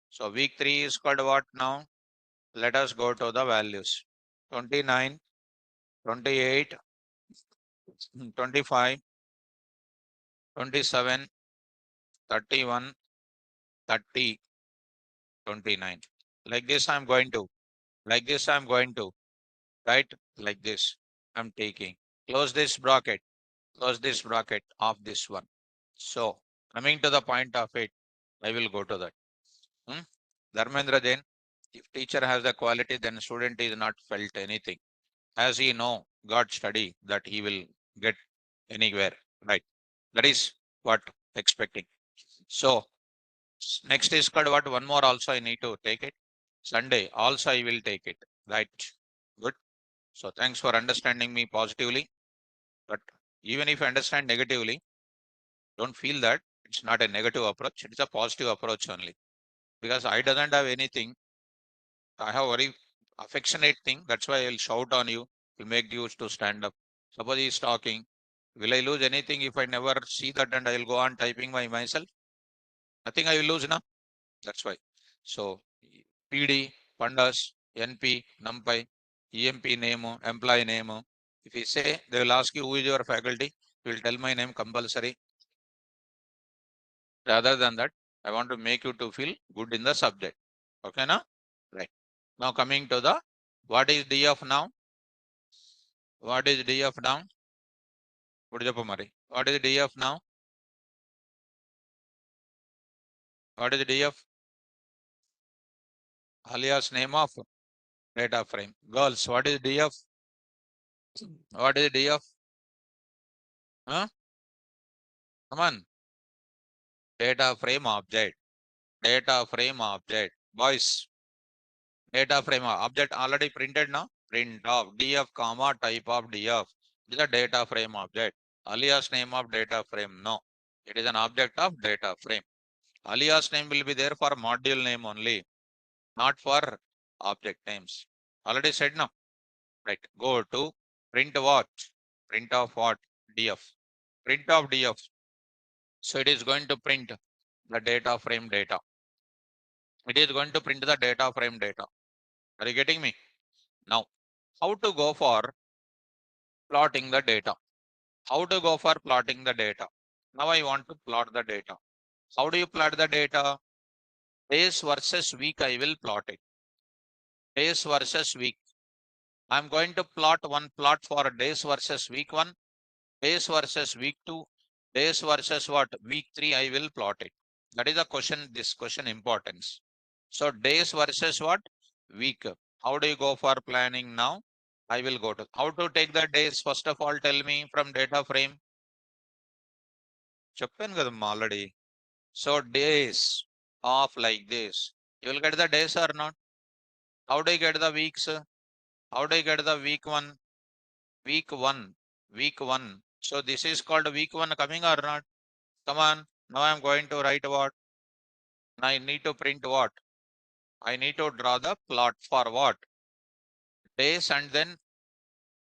So week 3 is called what now? Let us go to the values. 29, 28, 25, 27, 31, 30, 29. Like this, I'm going to, like this, I'm going to, right? Like this, I'm taking. Close this bracket, of this one. So, coming to the point of it, I will go to that. Hmm? Dharmendra Jain, if teacher has the quality, then student is not felt anything. As he know, God study that he will get anywhere, right? That is what expecting. So, next is called what? One more also I need to take it. Sunday also I will take it, right? Good. So, thanks for understanding me positively. But even if you understand negatively, don't feel that it's not a negative approach. It's a positive approach only. Because I doesn't have anything. I have very affectionate thing. That's why I'll shout on you to make you to stand up. Suppose he's talking. Will I lose anything if I never see that and I'll go on typing by myself? Nothing I will lose, na? That's why. So PD, Pandas, NP, NumPy, EMP name, employee name. If you say, they will ask you who is your faculty. You will tell my name compulsory. Rather than that, I want to make you to feel good in the subject. Okay, now? Right. Now coming to the, what is D of now? What is D of now? What is D of now? What is D of? Alias name of data frame. Girls, what is D of? What is D of? Huh? Come on. Data frame object. Data frame object. Boys, data frame object already printed now. Print of df comma type of df. This is a data frame object. Alias name of data frame. No, it is an object of data frame. Alias name will be there for module name only, not for object names. Already said now. Right. Go to print what? Print of what? df. Print of df. So it is going to print the data frame data. It is going to print the data frame data. Are you getting me? Now, how to go for plotting the data? How to go for plotting the data? Now I want to plot the data. How do you plot the data? Days versus week, I will plot it. Days versus week. I'm going to plot one plot for days versus week 1, days versus week 2, days versus what? Week 3, I will plot it. That is the question, this question importance. So days versus what? Week. How do you go for planning now? I will go to how to take the days. First of all, tell me from data frame. Chappan kadamma already. So days of like this. You will get the days or not? How do you get the weeks? How do you get the week 1? Week 1. Week 1. So this is called week 1 coming or not? Come on. Now I'm going to write what? I need to print what? I need to draw the plot for what? Days and then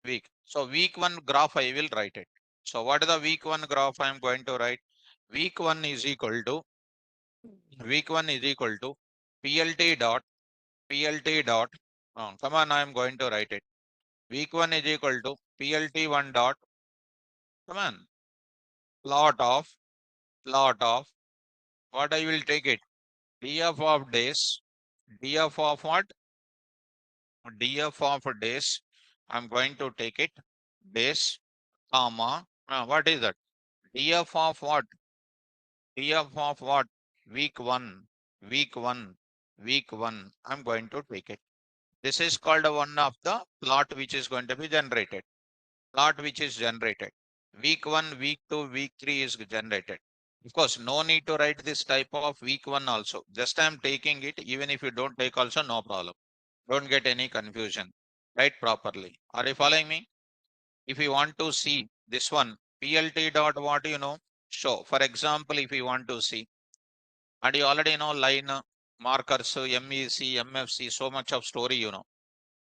week. So week 1 graph I will write it. So what is the week 1 graph I am going to write? Week 1 is equal to PLT dot come on, I am going to write it. Week 1 is equal to PLT1 dot, come on, plot of what I will take it? DF of days, DF of what? DF of days. I'm going to take it days, comma. What is that? DF of what? DF of what? Week 1, week 1, week 1. I'm going to take it. This is called one of the plot which is going to be generated. Plot which is generated. Week 1, week 2, week 3 is generated. Of course, no need to write this type of week 1 also. Just I'm taking it. Even if you don't take also, no problem. Don't get any confusion. Write properly. Are you following me? If you want to see this one, PLT dot what you know, show. For example, if you want to see, and you already know line markers, MEC, MFC, so much of story you know.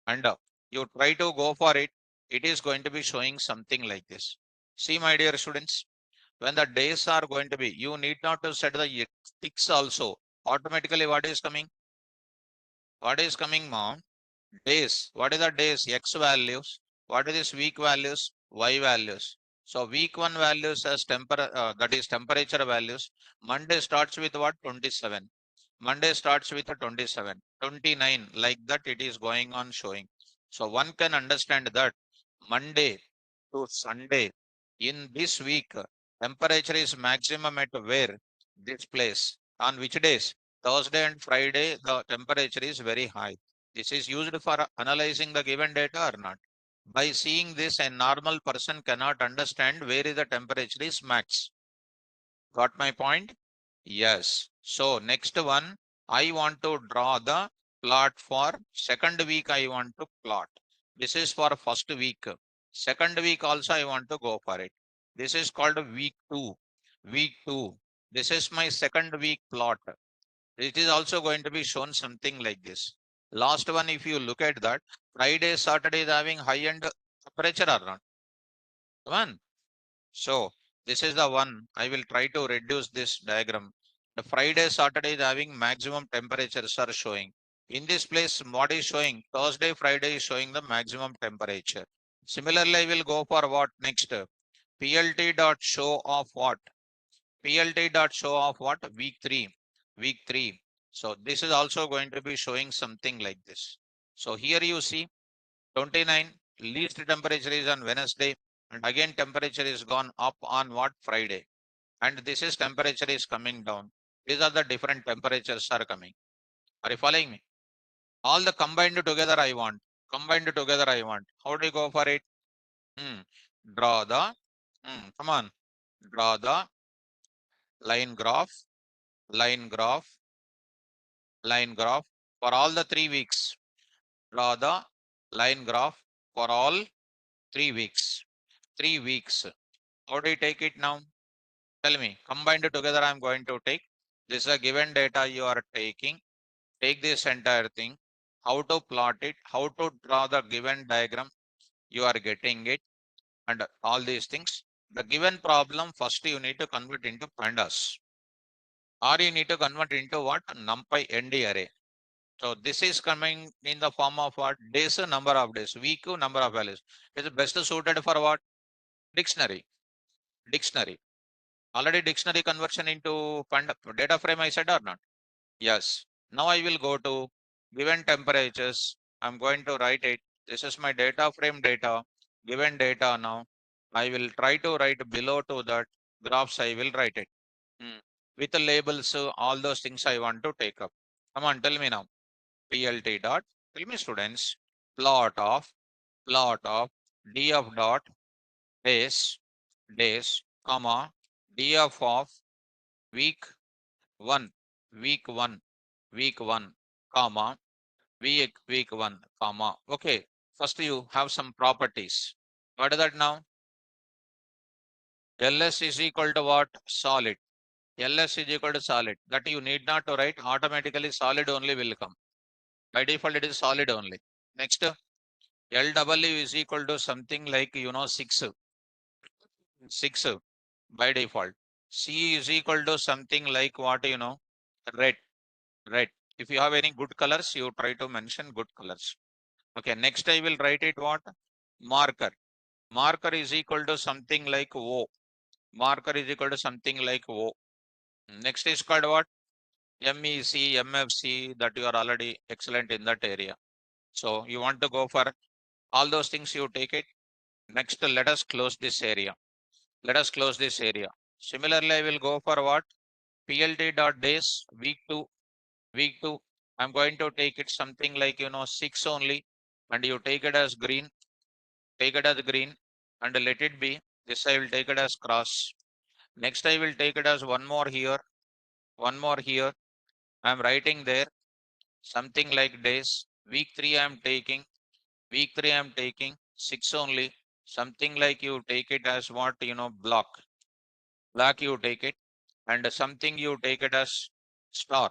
And you try to go for it, it is going to be showing something like this. See, my dear students, when the days are going to be, you need not to set the ticks also. Automatically, what is coming? What is coming, mom? Days. What is the days? X values. What is this week values? Y values. So week 1 values as that is temperature values. Monday starts with what? 27. Monday starts with a 27, 29, like that it is going on showing. So one can understand that Monday to Sunday in this week, temperature is maximum at where? This place. On which days? Thursday and Friday, the temperature is very high. This is used for analyzing the given data or not. By seeing this, a normal person cannot understand where is the temperature is max. Got my point? Yes. So next one, I want to draw the plot for second week. I want to plot. This is for first week. Second week also I want to go for it. This is called week 2. Week 2. This is my second week plot. It is also going to be shown something like this. Last one, if you look at that, Friday, Saturday is having high end temperature or not? One. So this is the one. I will try to reduce this diagram. The Friday, Saturday is having maximum temperatures are showing. In this place, what is showing? Thursday, Friday is showing the maximum temperature. Similarly, I will go for what next? PLT dot show of what? PLT dot show of what? Week 3. Week 3. So this is also going to be showing something like this. So here you see 29, least temperature is on Wednesday, and again temperature is gone up on what? Friday. And this is temperature is coming down. These are the different temperatures are coming. Are you following me? All the combined together I want. Combined together I want. How do you go for it? Hmm. Draw the, come on, draw the line graph, line graph, line graph for all the 3 weeks. Draw the line graph for all 3 weeks. 3 weeks. How do you take it now? Tell me. Combined together, I'm going to take. This is a given data you are taking. Take this entire thing. How to plot it, how to draw the given diagram. You are getting it. And all these things. The given problem, first you need to convert into pandas. Or you need to convert into what? NumPy ND array. So this is coming in the form of what? Days, number of days. Week, number of values. It's best suited for what? Dictionary. Dictionary. Already dictionary conversion into data frame I said or not? Yes. Now I will go to given temperatures. I'm going to write it. This is my data frame data. Given data now. I will try to write below to that graphs I will write it. With the labels, all those things I want to take up. Come on, tell me now. PLT dot. Tell me students. Plot of df dot days, comma df of week 1, week 1, week 1, comma, week 1, comma. Okay, first you have some properties. What is that now? LS is equal to what? Solid. LS is equal to solid. That you need not to write, automatically solid only will come. By default, it is solid only. Next, LW is equal to something like, 6. 6 by default. C is equal to something like what, red. Red. If you have any good colors, you try to mention good colors. Okay, next I will write it what? Marker. Marker is equal to something like O. Marker is equal to something like O. Next is called what? MEC, MFC, that you are already excellent in that area. So you want to go for all those things, you take it. Next, let us close this area. Let us close this area. Similarly, I will go for what? PLT.days, week 2, week 2. I'm going to take it something like, 6 only, and you take it as green, and let it be. This I will take it as cross. Next, I will take it as one more here, one more here. I'm writing there something like days. Week 3, I'm taking, week 3, I'm taking 6 only. Something like you take it as what, block. Black you take it, and something you take it as star.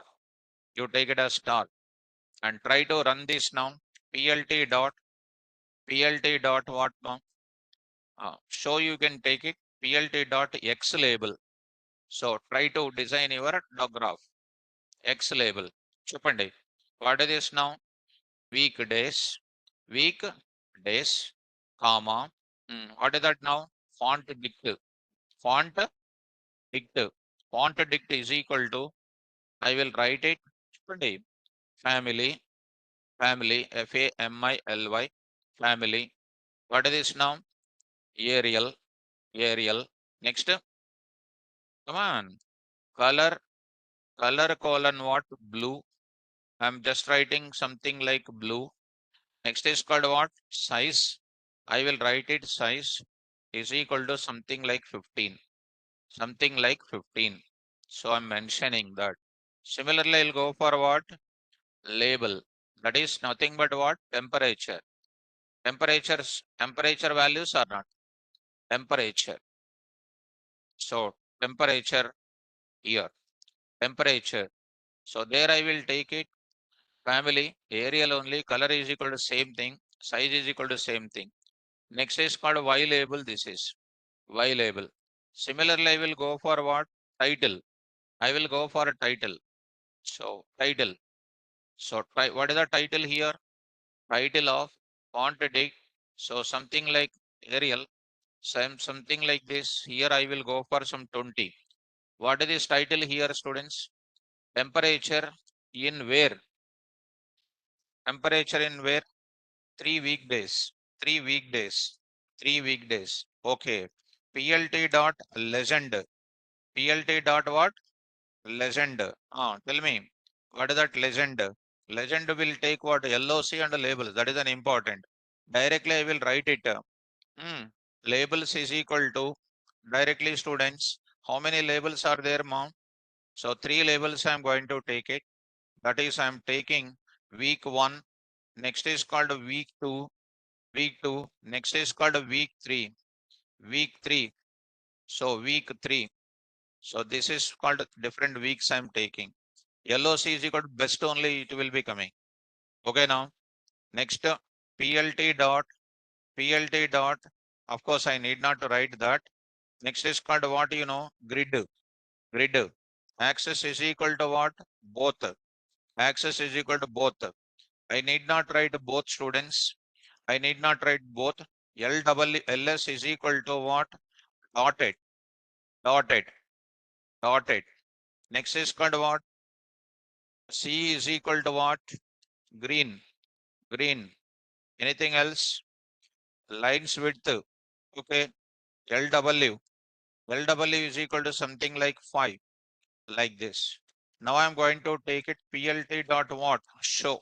You take it as star. And try to run this now. PLT dot what now? So you can take it PLT dot X label. So try to design your dog graph. X label. Chupandi. What is this now? Weekdays, weekdays, comma. What is that now? Font dict. Font dict. Font dict is equal to, I will write it family, family, family, family. What is this now? Arial, Arial. Next, come on. Color, color colon what? Blue. I'm just writing something like blue. Next is called what? Size. I will write it size is equal to something like 15. Something like 15. So I'm mentioning that. Similarly, I'll go for what? Label. That is nothing but what? Temperature. Temperature values are not. Temperature. So temperature here. Temperature. So there I will take it. Family, aerial only, color is equal to same thing, size is equal to same thing. Next is called Y label. This is Y label. Similarly, I will go for what? Title. I will go for a title. So title. So what is the title here? Title of font dict. So something like Arial. Something like this. Here I will go for some 20. What is this title here, students? Temperature in where? Temperature in where? 3 weekdays. 3 weekdays. 3 weekdays. Okay. PLT dot legend. PLT dot what? Legend. Tell me, what is that legend? Legend will take what? LOC and labels. That is an important. Directly I will write it. Hmm. Labels is equal to directly students. How many labels are there, mom? So 3 labels I am going to take it. That is I am taking week 1. Next is called week 2. Week 2. Next is called week 3. Week 3. So week 3. So this is called different weeks I am taking. LOC is equal to best only it will be coming. Okay now. Next PLT dot PLT dot. Of course I need not to write that. Next is called what you know? Grid. Grid. Axis is equal to what? Both. Axis is equal to both. I need not write both students. I need not write both. LS is equal to what? Dotted. Dotted. Dotted. Next is called what? C is equal to what? Green. Green. Anything else? Lines width. Okay. LW. LW is equal to something like 5. Like this. Now I'm going to take it PLT dot what? Show.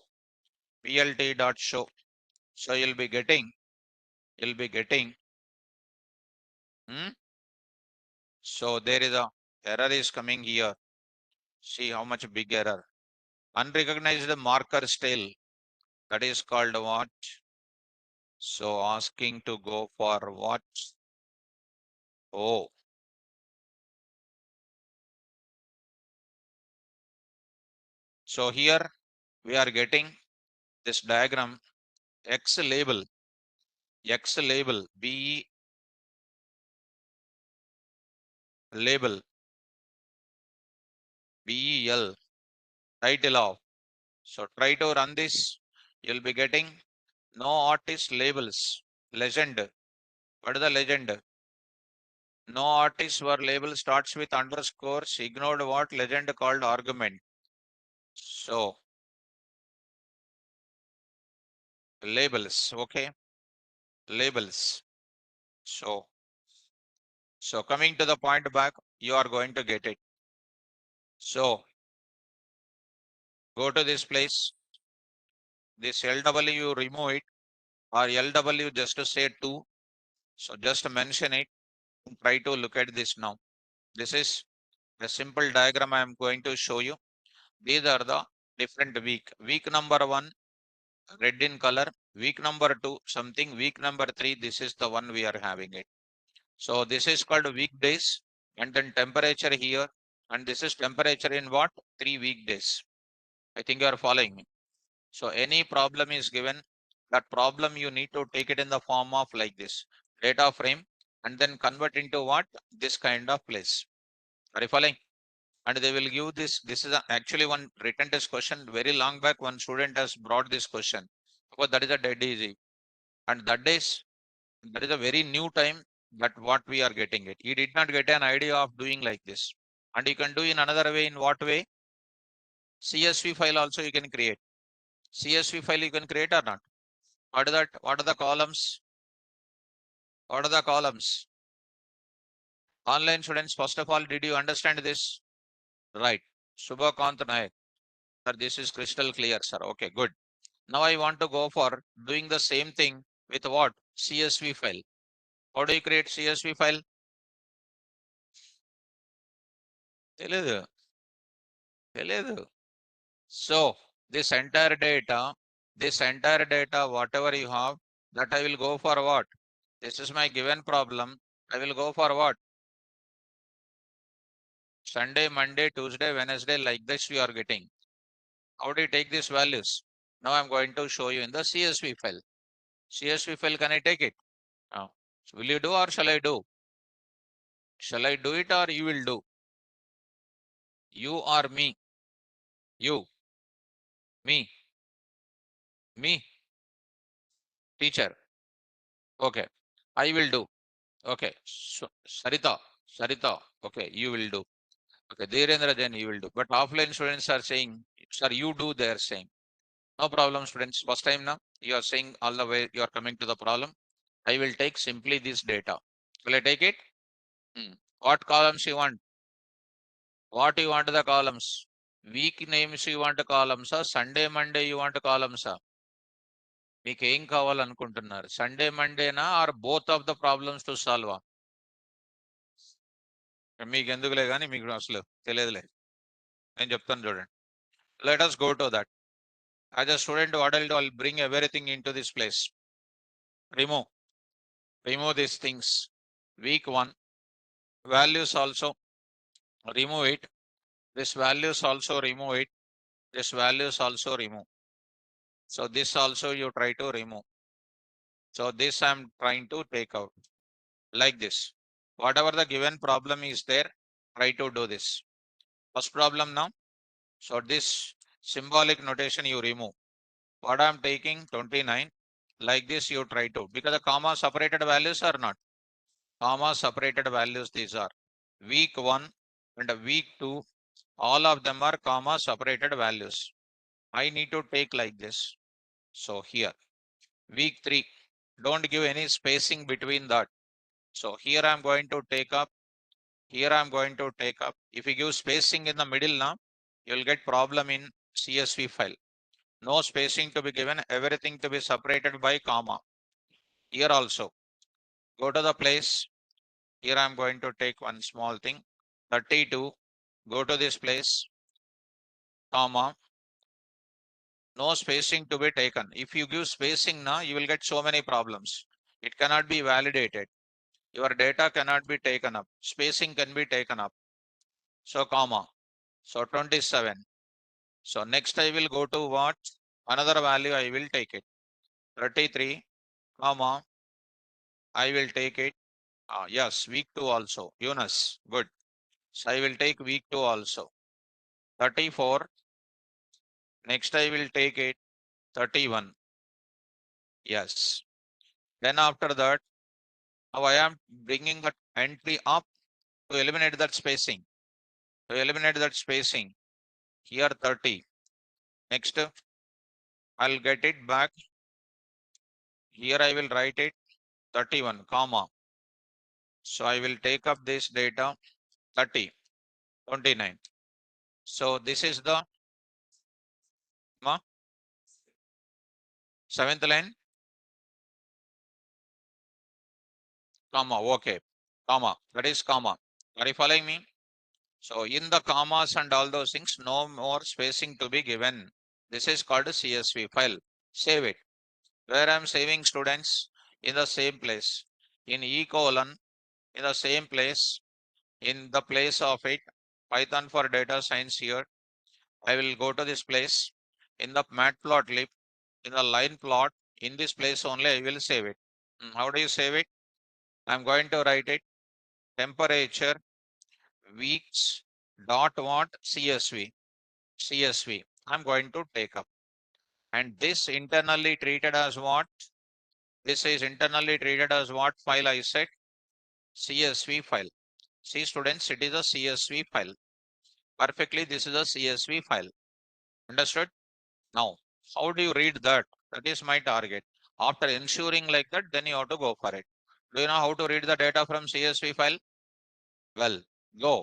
PLT dot show. So you'll be getting. Hmm? So there is a error is coming here. See how much big error. Unrecognized marker style. That is called what? So asking to go for what? Oh, so here we are getting this diagram X label, B label, BEL, title of. So try to run this. You'll be getting no artist labels, legend. What is the legend? No artist where label starts with underscores, ignored what legend called argument. So labels, okay, labels. So coming to the point back, you are going to get it. So go to this place, this LW you remove it, or LW just to say 2. So just mention it and try to look at this now. This is a simple diagram I am going to show you. These are the different week. Week number 1, red in color. Week number 2, something. Week number 3, this is the one we are having it. So this is called weekdays, and then temperature here. And this is temperature in what? 3 weekdays. I think you are following me. So any problem is given, that problem you need to take it in the form of like this data frame and then convert into what? This kind of place. Are you following? And they will give this. This is actually one written test question. Very long back, one student has brought this question. Because that is a dead easy. And that is a very new time that what we are getting it. He did not get an idea of doing like this. And you can do in another way. In what way? CSV file also you can create. CSV file you can create or not? What is that? What are the columns? What are the columns? Online students, first of all, did you understand this? Right. Subhakant Nayak. Sir, this is crystal clear, sir. Okay, good. Now I want to go for doing the same thing with what? CSV file. How do you create CSV file? తెలియదు. తెలియదు. So this entire data, whatever you have, that I will go for what? This is my given problem. I will go for what? Sunday, Monday, Tuesday, Wednesday, like this we are getting. How do you take these values? Now I'm going to show you in the CSV file. CSV file, can I take it? Now, will you do or shall I do? Shall I do it or you will do? You or me? You, me, me, teacher. Okay, I will do. Okay, so Sarita. Okay, you will do. Okay, Dheerendra, then you will do. But offline students are saying, sir, you do, they are saying. No problem, students. First time now, you are saying all the way, you are coming to the problem. I will take simply this data. Will I take it? What columns you want? What you want the columns? Week names you want columns, Sunday, Monday you want columns. మీకు ఏం కావాలనుకుంటున్నారు? Sunday మండేనా or both of the problems to solve? మీకు ఎందుకులే కానీ మీకు అసలు తెలియదులే, నేను చెప్తాను చూడండి. Let us go to that. As a student, what I'll do, I'll bring everything into this place. Remove these things. Week 1 values also remove it. This values also remove it. This values also remove. So this also you try to remove. So this I'm trying to take out like this. Whatever the given problem is there, try to do this. First problem now. So this symbolic notation you remove. What I'm taking 29, like this you try to, because the comma separated values are not. Comma separated values these are. Week 1 and week 2, all of them are comma separated values. I need to take like this. So here, week 3, don't give any spacing between that. So here I'm going to take up, here I'm going to take up. If you give spacing in the middle now, you'll get problem in CSV file. No spacing to be given, everything to be separated by comma. Here also, go to the place. Here I'm going to take one small thing, 32, go to this place, comma, no spacing to be taken. If you give spacing now, you will get so many problems. It cannot be validated. Your data cannot be taken up. Spacing can be taken up. So comma, so 27. So next I will go to what? Another value I will take it. 33, comma, I will take it. Yes, week 2 also. Yunus, good. So I will take week 2 also. 34. Next I will take it. 31. Yes. Then after that, now I am bringing that entry up to eliminate that spacing. To eliminate that spacing. Here 30. Next, I'll get it back. Here I will write it 31, comma. So I will take up this data 30, 29. So this is the 7th line, comma, okay, comma, that is comma. Are you following me? So in the commas and all those things, no more spacing to be given. This is called a CSV file. Save it. Where I'm saving, students? In the same place. In E colon, in the same place, in the place of it, Python for data science here. I will go to this place. In the Matplotlib, in the line plot, in this place only I will save it. How do you save it? I'm going to write it. Temperature, weeks, dot what? CSV. I'm going to take up. And this internally treated as what? This is internally treated as what file I said? CSV file. See students, it is a CSV file. Perfectly, this is a CSV file. Understood? Now, how do you read that? That is my target. After ensuring like that, then you have to go for it. Do you know how to read the data from CSV file? Well, go.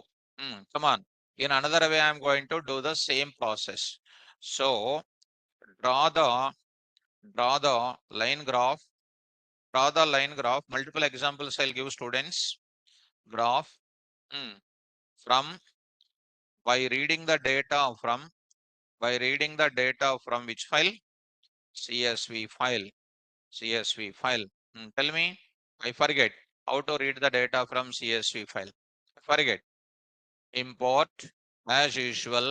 Come on. In another way, I'm going to do the same process. So draw the draw the line graph. Draw the line graph. Multiple examples I'll give students. Graph from by reading the data from which file? CSV file. CSV file. Tell me. I forget how to read the data from CSV file. I forget. Import as usual.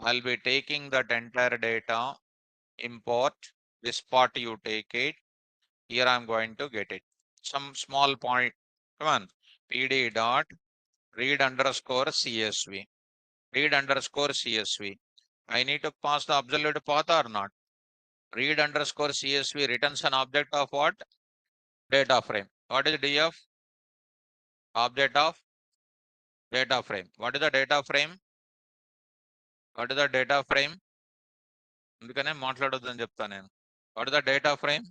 I'll be taking that entire data. Import this part, you take it. Here I'm going to get it. Some small point. Come on. PD dot read underscore CSV. Read underscore CSV. I need to pass the absolute path or not? Read underscore CSV returns an object of what? Data frame. What is DF? Object of data frame. What is the data frame? What is the data frame? అందుకనే మాట్లాడొద్దని చెప్తాను నేను. What is the data frame?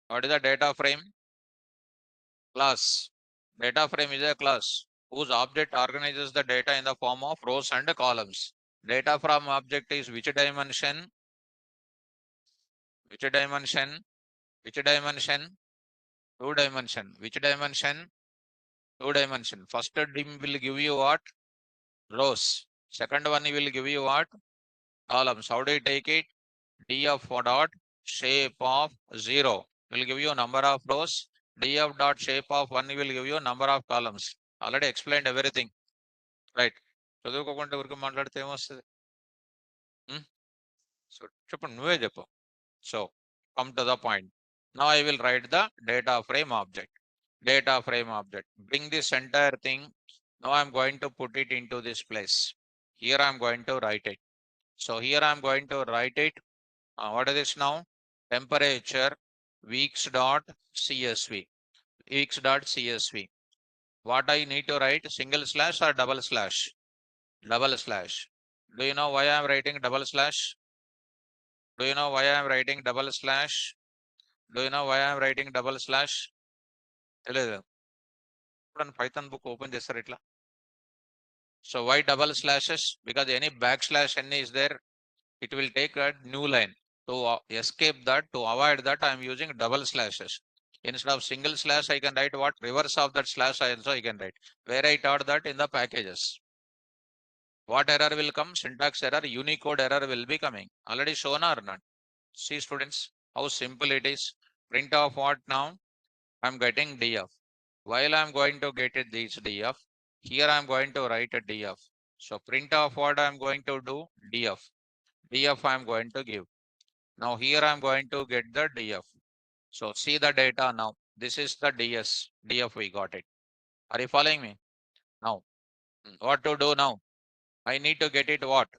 What is the data frame? Class. Data frame is a class whose object organizes the data in the form of rows and columns. Data from object is which dimension? Which dimension? Which dimension? Two dimension. Which dimension? Two dimension. First dim will give you what? Rows. Second one will give you what? Columns. How do you take it? D of dot shape of 0 will give you number of rows. D of dot shape of 1 will give you number of columns. Already explained everything. Right. చదువుకోకుండా ఊరికి మాట్లాడితే ఏమొస్తుంది? So చెప్పండి, నువ్వే చెప్పు. So come to the point. Now I will write the data frame object. Data frame object. Bring this entire thing. Now I'm going to put it into this place. Here I'm going to write it. So here I'm going to write it. What is this now? Temperature weeks dot CSV. Weeks dot CSV. What I need to write? Single slash or double slash? Double slash. Do you know why I'm writing double slash? Do you know why I'm writing double slash? Do you know why I'm writing double slash? తెలియదు. ఇప్పుడు Python book open చేస్తారు ఇట్లా. So why double slashes? Because any backslash n is there, it will take a new line. To escape that, to avoid that, I am using double slashes. Instead of single slash, I can write what? Reverse of that slash also I can write. Where I taught that in the packages. What error will come? Syntax error, Unicode error will be coming. Already shown or not? See students, how simple it is. Print of what now? I'm getting df. While I'm going to get it this df, here I'm going to write a df. So print of what I'm going to do? Df. Df I'm going to give. Now here I'm going to get the df. So see the data now. This is the df we got it. Are you following me? Now, what to do now? I need to get it what?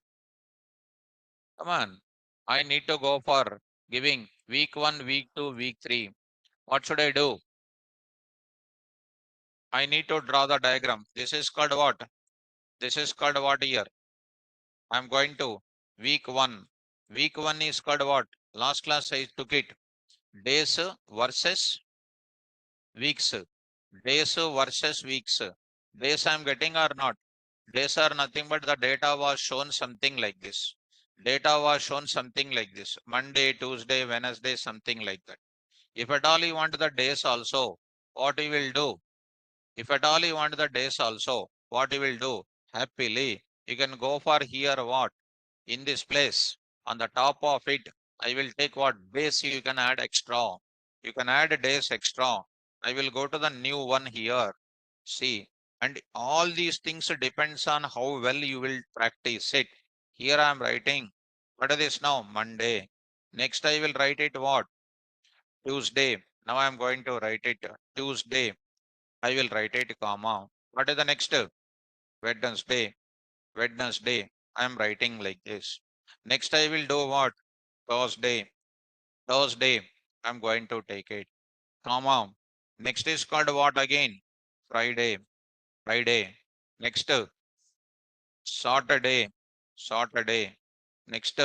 Come on. I need to go for giving week 1, week 2, week 3. What should I do? I need to draw the diagram. This is called what? This is called what here? I'm going to week 1. Week 1 is called what? Last class I took it. Days versus weeks. Days versus weeks. Days I'm getting or not? Days are nothing but the data was shown something like this. Data was shown something like this. Monday, Tuesday, Wednesday, something like that. If at all you want the days also, what you will do? If at all you want the days also, what you will do? Happily, you can go for here what? In this place, on the top of it, I will take what base you can add extra. You can add days extra. I will go to the new one here. See, and all these things depends on how well you will practice it. Here I am writing, what is this now? Monday. Next I will write it what? Tuesday. Now I am going to write it Tuesday. I will write it comma. What is the next? Wednesday. Wednesday. I am writing like this. Next I will do what? Thursday. Thursday. I'm going to take it. Comma. Next is called what again? Friday. Friday. Next Saturday. Saturday. Next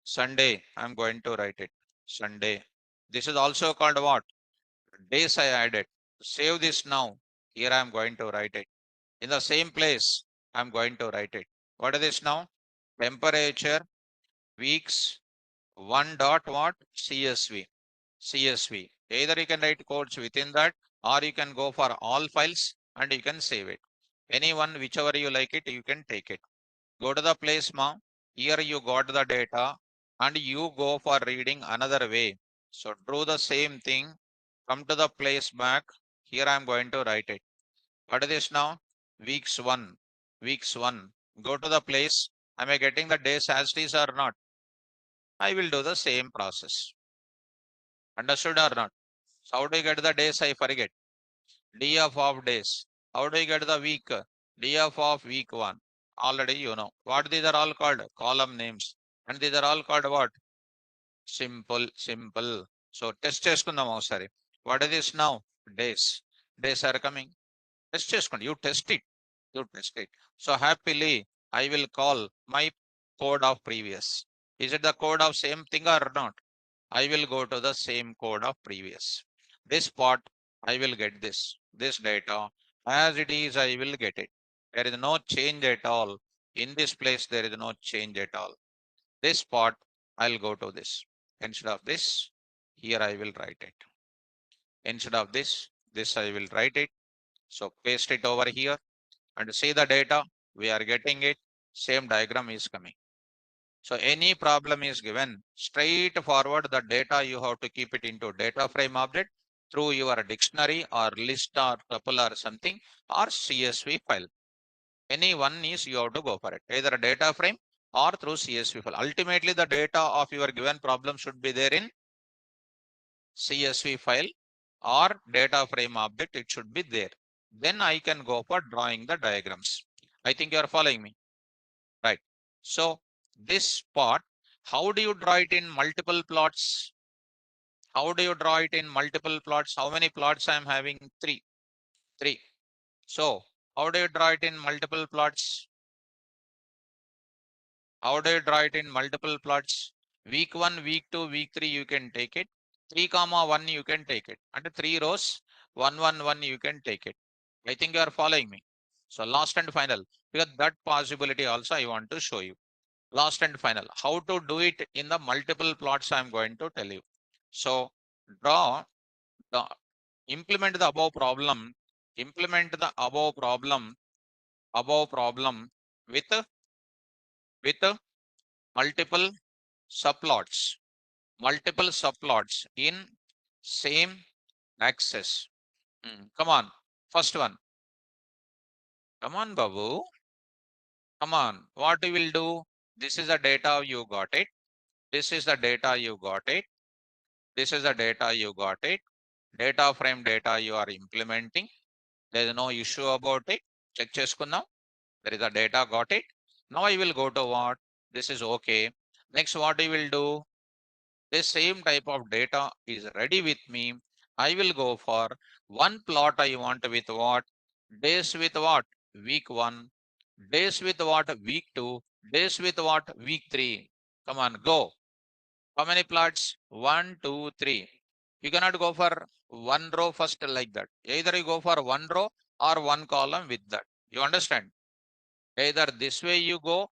Sunday, I'm going to write it. Sunday. This is also called what? Days I added. Save this now. Here I'm going to write it. In the same place, I'm going to write it. What is this now? Temperature, weeks, 1 dot what? CSV. CSV. Either you can write codes within that, or you can go for all files and you can save it. Any one, whichever you like it, you can take it. Go to the place now. Here you got the data and you go for reading another way. So do the same thing. Come to the place back. Here I am going to write it. What is this now? Weeks 1. Weeks 1. Go to the place. Am I getting the days as it is or not? I will do the same process. Understood or not? So how do you get the days? I forget. DF of days. How do you get the week? DF of week 1. Already you know. What these are all called? Column names. And these are all called what? Simple. So test చేసుకుందాం ఒకసారి. What is this now? Days. Days are coming. Test చేసుకోండి. You test it. You test it. So happily I will call my code of previous. Is it the code of same thing or not? I will go to the same code of previous. This part I will get this data as it is. I will get it. There is no change at all. In this place there is no change at all. This part I'll go to this. Instead of this, here I will write it. Instead of this I will write it. So paste it over here and see the data. We are getting it. Same diagram is coming. So any problem is given, straight forward the data you have to keep it into data frame object through your dictionary or list or tuple or something or CSV file. Any one is you have to go for it. Either a data frame or through CSV file. Ultimately, the data of your given problem should be there in CSV file or data frame object. It should be there. Then I can go for drawing the diagrams. I think you are following me. Right. So this part, how do you draw it in multiple plots? How do you draw it in multiple plots? How many plots I am having? Three. So how do you draw it in multiple plots? How do you draw it in multiple plots? Week 1, week 2, week 3, you can take it. 3, comma 1, you can take it. And 3 rows, 1, 1, 1, you can take it. I think you are following me. So last and final, because that possibility also I want to show you. Last and final, how to do it in the multiple plots I am going to tell you. So draw, the, implement the above problem, with multiple subplots in same axis. Come on, first one. Come on, Babu. Come on. What we will do? This is the data you got it. This is the data you got it. This is the data you got it. Data frame data you are implementing. There is no issue about it. Check cheskunna. There is a data got it. Now I will go to what? This is okay. Next, what we will do? This same type of data is ready with me. I will go for one plot I want with what? Days with what? Week 1. Days with what? Week 2. Days with what? Week 3. Come on, go. How many plots? 1, 2, 3. You cannot go for one row first like that. Either you go for one row or one column with that. You understand? Either this way you go,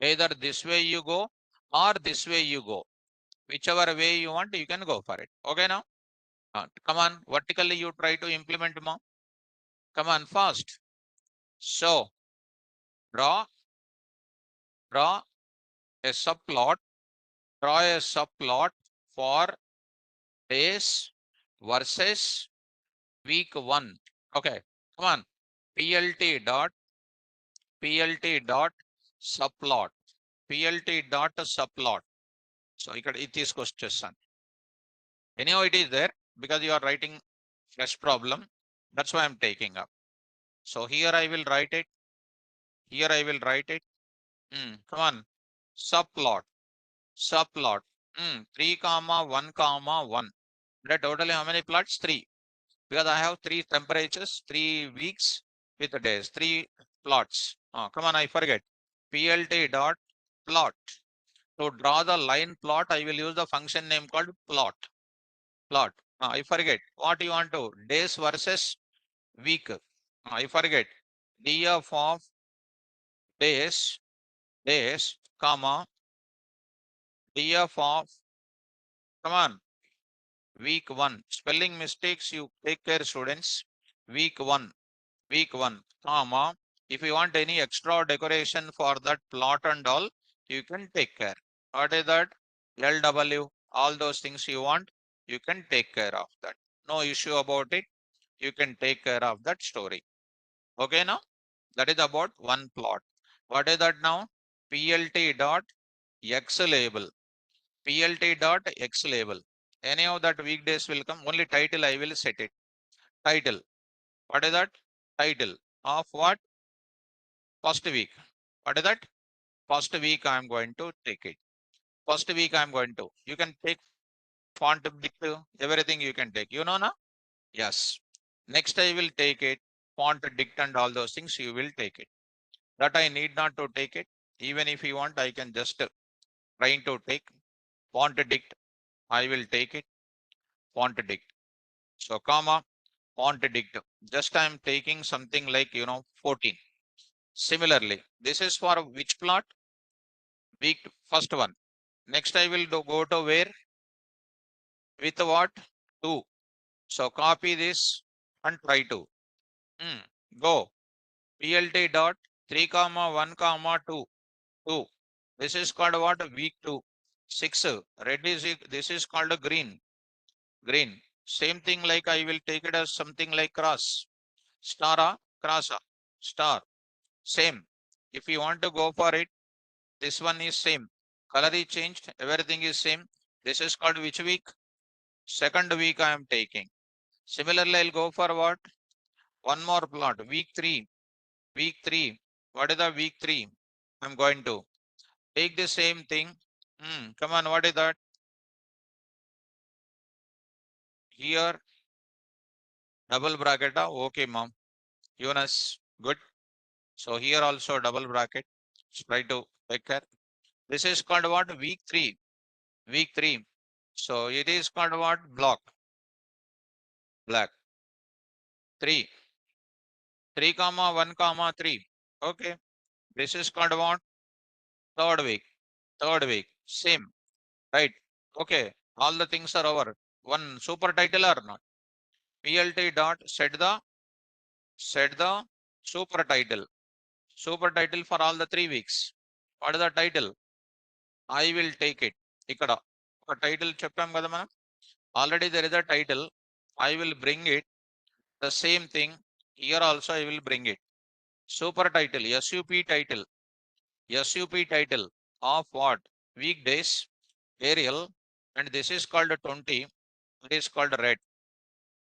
or this way you go. Whichever way you want, you can go for it. Okay now? Come on, vertically you try to implement more. Come on, fast. So, draw a subplot. Draw a subplot for days versus week 1. Okay, come on. PLT dot subplot. PLT dot subplot. So, it is question. Anyhow, it is there because you are writing fresh problem. That's why I'm taking up. So here I will write it. Here I will write it. Come on. Subplot. 3 comma 1 comma 1. That totally how many plots? 3. Because I have 3 temperatures, 3 weeks with days, 3 plots. Come on, I forget. PLT dot plot. To draw the line plot, I will use the function name called plot. Plot. I forget. What you want to? Days versus week. I forget. df of days, comma, df of, come on, week 1. Spelling mistakes, you take care, students. Week 1, comma. If you want any extra decoration for that plot and all, you can take care. What is that? LW, all those things you want, you can take care of that. No issue about it. You can take care of that story. Okay, now that is about one plot. What is that now? PLT dot X label. PLT dot X label. Any of that weekdays will come. Only title I will set it. Title. What is that? Title of what? First week. What is that? First week I am going to take it. First week I am going to. You can take font, dict, everything you can take. You know now? Yes. Next I will take it. Font, dict and all those things you will take it. That I need not to take it. Even if you want, I can just trying to take font dict. I will take it. Font dict. So comma, font dict. Just I am taking something like 14. Similarly, this is for which plot? Week first one. Next I will go to where? With what? 2. So copy this and try to. Go. PLT dot 3 comma 1 comma 2. 2. This is called what? Week 2. 6. Red is this is called a green. Green. Same thing like I will take it as something like cross. Star, cross, star. Same. If you want to go for it, this one is same. Color is changed. Everything is same. This is called which week? Second week I am taking. Similarly, I'll go for what? One more plot. Week 3. Week 3. What is the week 3? I'm going to take the same thing. Come on, what is that? Here, double bracket. Okay, mom. Eunice, good. So here also double bracket. Try to take care. This is called what? Week 3. Week 3. So it is called what? Block. Black. 3. 3 comma 1 comma 3. Okay. This is called what? Third week. Third week. Same. Right. Okay. All the things are over. One super title or not? PLT dot set the super title. Super title for all the 3 weeks. What is the title? I will take it. Ikkada. A title cheptam kada manam. Already there is a title. I will bring it. The same thing. Here also I will bring it. Super title. SUP title. SUP title of what? Weekdays. Arial. And this is called 20. It is called red.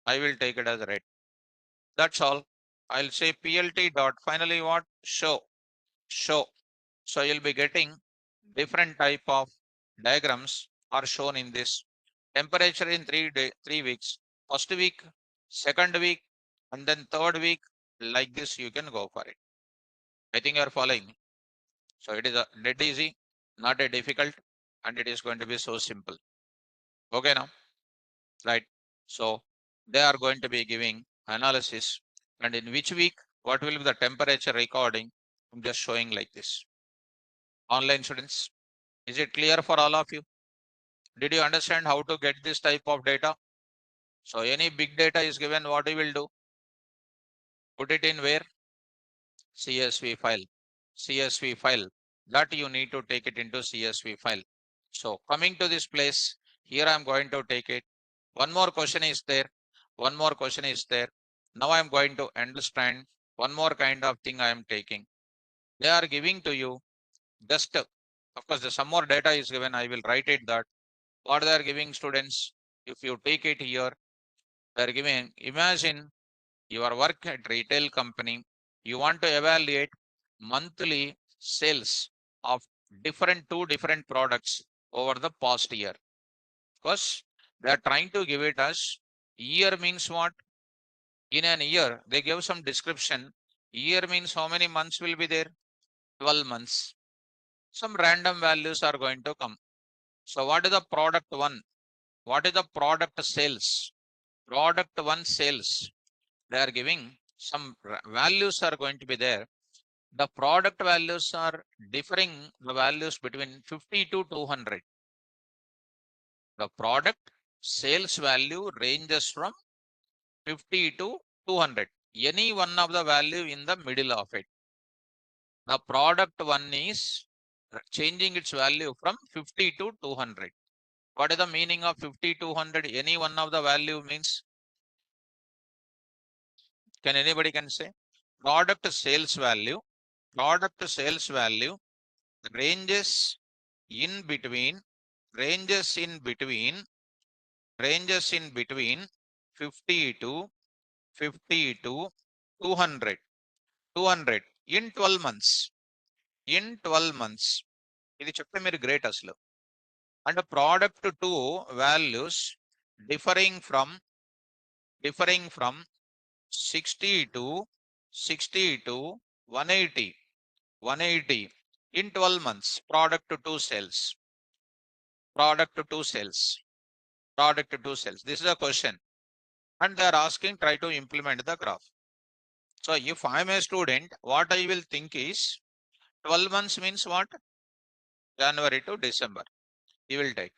I will take it as red. That's all. I'll say PLT dot finally what? Show. Show. So you'll be getting different type of diagrams are shown in this. Temperature in 3 weeks. First week, second week, and then third week. Like this, you can go for it. I think you are following me. So it is a dead easy, not a difficult, and it is going to be so simple. Okay now, right? So they are going to be giving analysis, and in which week, what will be the temperature recording? I'm just showing like this. Online students, is it clear for all of you? Did you understand how to get this type of data? So any big data is given, what you will do? Put it in where? CSV file. CSV file. That you need to take it into CSV file. So coming to this place, here I'm going to take it. One more question is there. One more question is there. Now I'm going to understand one more kind of thing I am taking. They are giving to you just, of course, some more data is given. I will write it that what they are giving students. If you take it here, they are giving, imagine your work at retail company. You want to evaluate monthly sales of two different products over the past year. Because they are trying to give it as year means what? In an year, they give some description. Year means how many months will be there? 12 months. some random values are going to come. So what is the product one? What is the product sales? Product one sales. They are giving some values are going to be there. The product values are differing the values between 50 to 200. The product sales value ranges from 50 to 200. Any one of the value in the middle of it. The product one is changing its value from 50 to 200. What is the meaning of 50 to 100? Any one of the value means, can anybody can say? Product sales value ranges in between ranges in between 50 to 200 in 12 months. In 12 months. ఇది చెప్తే మీరు great అసలు. And product 2 values differing from 60 to 180 in 12 months. Product 2 sales. This is a question, and they are asking, try to implement the graph. So if I am a student, what I will think is 12 months means what? January to December. You will take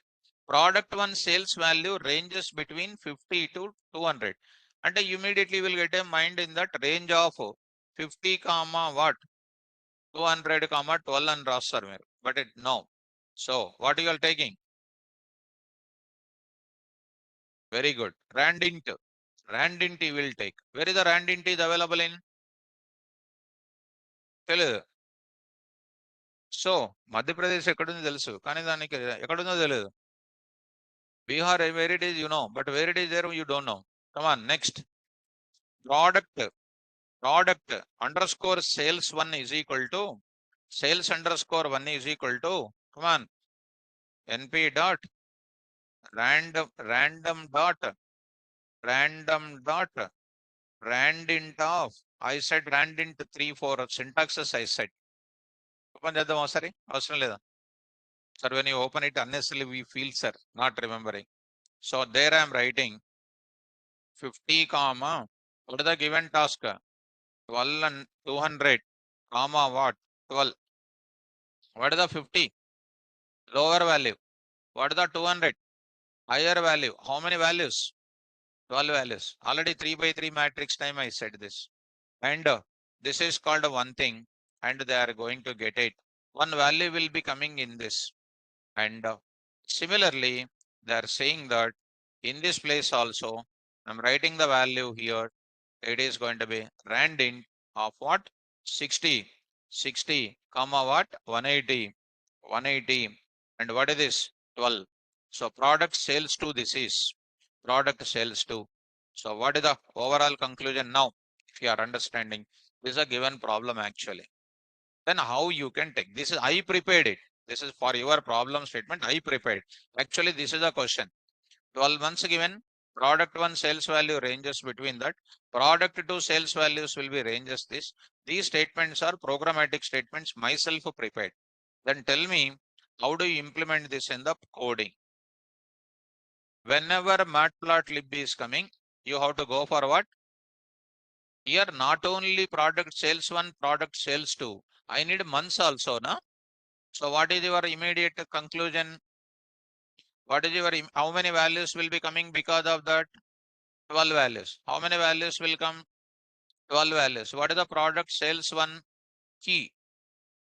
product one sales value ranges between 50 to 200, and immediately will get a mind in that range of 50 comma what 200 comma 12 and రాస్తారు మీరు, but it no. So what you are taking? Very good. Randint you will take. Where is the Randint is available in? తెలియదు. So Madhya Pradesh ఎక్కడుందో తెలుసు, కానీ దానికి ఎక్కడుందో తెలియదు. Bihar, where it is you know, but where it is there you don't know. Come on, next. Product underscore sales 1 is equal to sales underscore 1 is equal to, come on, np dot random dot randint of, I said randint 3 4 syntaxes I said. Open చేద్దాం ఒకసారి, అవసరం లేదా? Sir, when you open it unnecessarily we feel, sir, not remembering. So there I am writing 50 comma, what is the given task? 12 and 200 comma what 12. What is the 50? Lower value. What is the 200? Higher value. How many values? 12 values. Already 3 by 3 matrix time I said this. And this is called one thing, and they are going to get it. One value will be coming in this. And similarly, they are saying that in this place also, I'm writing the value here. It is going to be randint of what? 60 comma what? 180. And what is this? 12. So product sales to, this is product sales to. So what is the overall conclusion now? If you are understanding, this is a given problem actually. Then how you can take this? Is I prepared it. This is for your problem statement. I prepared. Actually, this is a question. 12 months given. Product 1 sales value ranges between that. Product 2 sales values will be ranges this. These statements are programmatic statements myself prepared. Then tell me, how do you implement this in the coding? Whenever Matplotlib is coming, you have to go for what? Here not only product sales 1, product sales 2. I need months also, na? So what is your immediate conclusion? What is your, how many values will be coming because of that? 12 values. How many values will come? 12 values. What is the product sales 1? Key.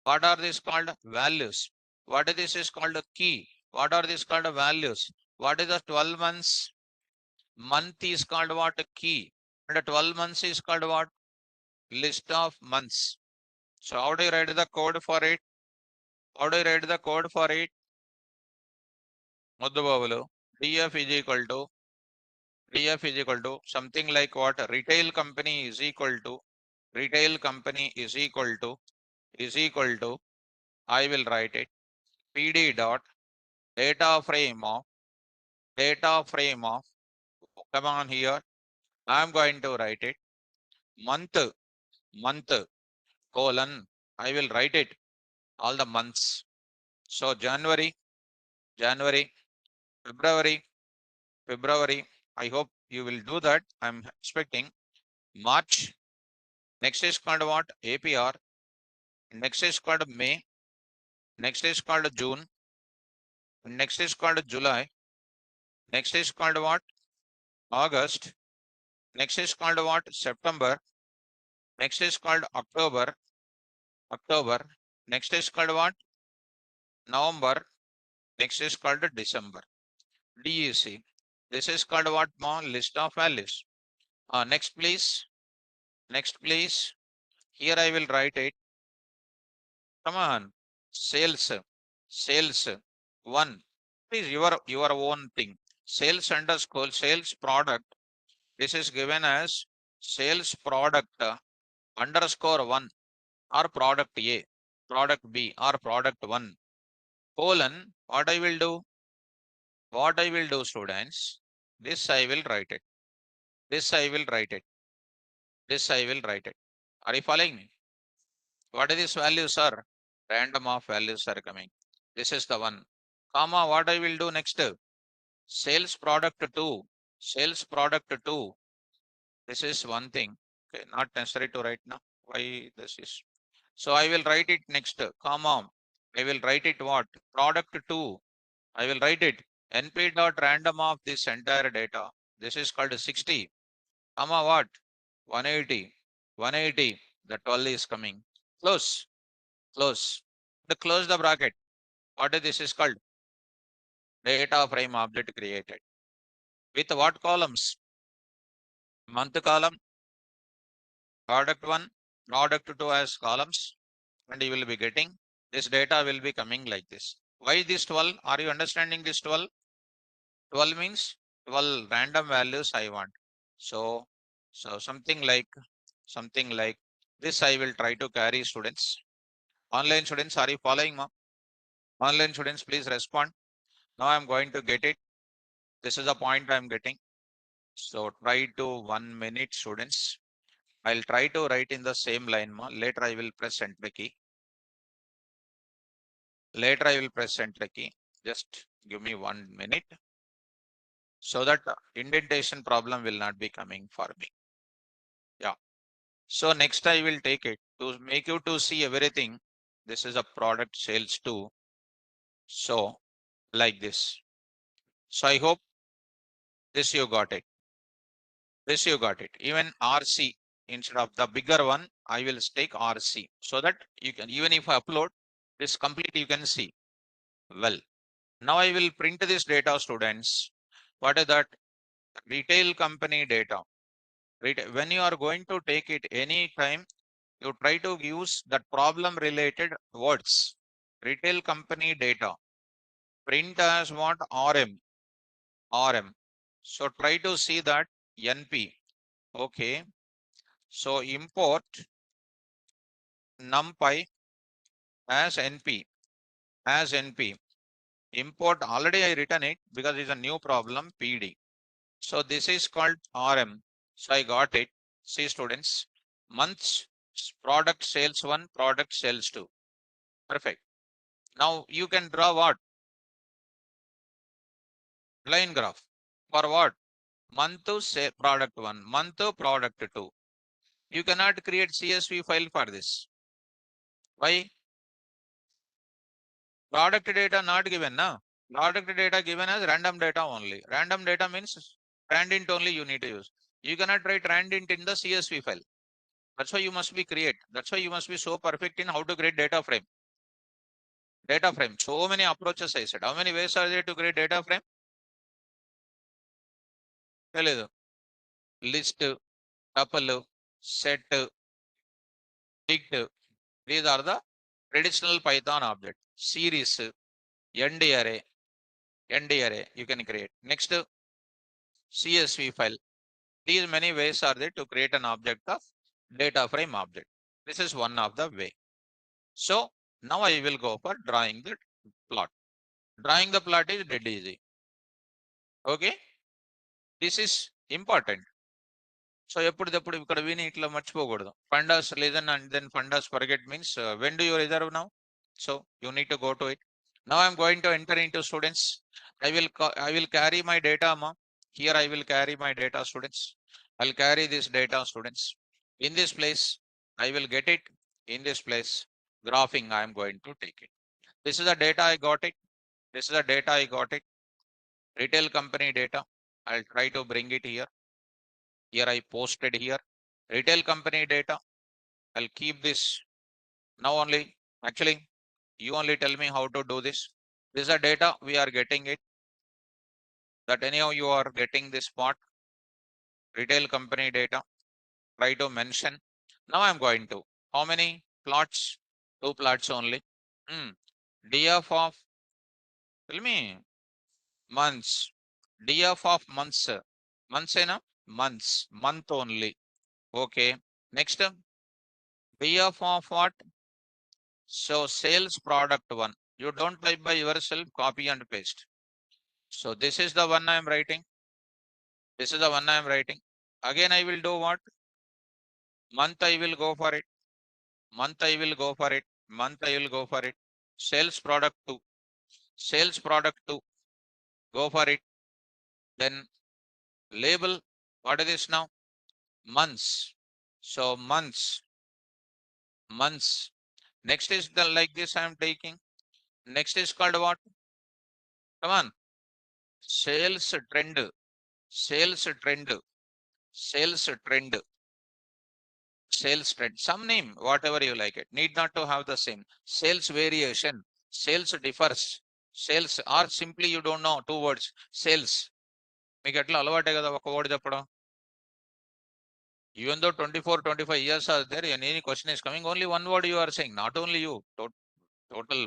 What are these called? Values. What is this is called? Key. What are these called? Values. What is the 12 months? Month is called what? Key. And 12 months is called what? List of months. So how do you write the code for it? How do you write the code for it? Muddabavulu. DF is equal to something like what? Retail company is equal to I will write it PD dot data frame of come on here. I am going to write it month colon. I will write it all the months. So January, February, I hope you will do that. I'm expecting March. Next is called what? APR. Next is called May. Next is called June. Next is called July. Next is called what? August. Next is called what? September. Next is called October. Next is called what? November. Next is called December. DEC. This is called what? More list of values. Next, please. Next, please. Here I will write it. Come on. Sales. Sales. One. Please your own thing. Sales underscore sales product. This is given as sales product underscore one or product A, product B or product one. Colon. What I will do? What I will do, students? This I will write it. This I will write it. This I will write it. Are you following me? What are these values, sir? Random of values are coming. This is the one. Comma, what I will do next? Sales product 2. Sales product 2. This is one thing. Okay, not necessary to write now. Why this is? So I will write it next. Comma. I will write it what? Product 2. I will write it. NP dot random of this entire data. This is called 60. Comma what? 180. 180. The 12 is coming. Close. Close. Close the bracket. What is this is called? Data frame object created. With what columns? Month column, product 1, product 2 as columns, and you will be getting this data will be coming like this. Why this 12? Are you understanding this 12? 12 means 12 random values I want. So something like this I will try to carry, students. Online students, are you following? Online students, please respond. Now I'm going to get it. This is the point I'm getting. So try to 1 minute, students. I'll try to write in the same line. Later I will press enter key. Later I will press enter key. Just give me 1 minute so that indentation problem will not be coming for me. Yeah. So next I will take it to make you to see everything. This is a product sales too. So like this. So I hope this you got it. This you got it. Even RC instead of the bigger one, I will take RC so that you can, even if I upload this complete, you can see. Well, now I will print this data, students. What is that? Retail company data. When you are going to take it any time, you try to use that problem related words. Retail company data. Print as what? RM. RM. So try to see that NP. Okay. So import numpy as NP. As NP. Import, already I written it because it's a new problem, PD. So this is called RM. So I got it. See, students, months, product sales 1, product sales 2. Perfect. Now you can draw what? Line graph. For what? Month to say product 1, month to product 2. You cannot create CSV file for this. Why? Product data not given, na? Product data given as random data only. Random data means randint only you need to use. You cannot write randint in the CSV file. That's why you must be create. That's why you must be so perfect in how to create data frame. Data frame. So many approaches I said. How many ways are there to create data frame? List, tuple, set, dict. These are the traditional Python object. Series, end array, you can create. Next, CSV file. These many ways are there to create an object of data frame object. This is one of the way. So now I will go for drawing the plot. Drawing the plot is dead easy. Okay. This is important. So ఎప్పటికప్పుడు ఇక్కడ విని ఇట్లా మర్చిపోకూడదు. Fundas listen and then fundas forget means when do you reserve now? So you need to go to it. Now I'm going to enter into students. I will carry my data, ma. Here I will carry my data, students. I'll carry this data, students. In this place, I will get it. In this place, graphing, I am going to take it. This is the data I got it. This is the data I got it. Retail company data. I'll try to bring it here. Here I posted here. Retail company data. I'll keep this now only. Actually, you only tell me how to do this. This is the data we are getting it. That anyhow you are getting this part. Retail company data. Try to mention. Now I'm going to. How many plots? Two plots only. DF of, tell me, months. DF of months. Months, na? Months. Month only. Okay. Next, DF of what? So sales product one. You don't type by yourself, copy and paste. So this is the one I am writing. This is the one I am writing. Again, I will do what? Month I will go for it. Month I will go for it. Month I will go for it. Sales product two. Sales product two. Go for it. Then label. What is this now? Months. So months. Months. Next is the like this I am taking. Next is called what? Come on. Sales trend. Sales trend. Sales trend. Sales trend. Some name, whatever you like it. Need not to have the same. Sales variation. Sales differs. Sales or simply you don't know two words. Sales. మీకు ఎట్లా అలవాటే కదా ఒక word చెప్పడం. Even though 24, 25 years are there, and any question is coming, only one word you are saying. Not only you, total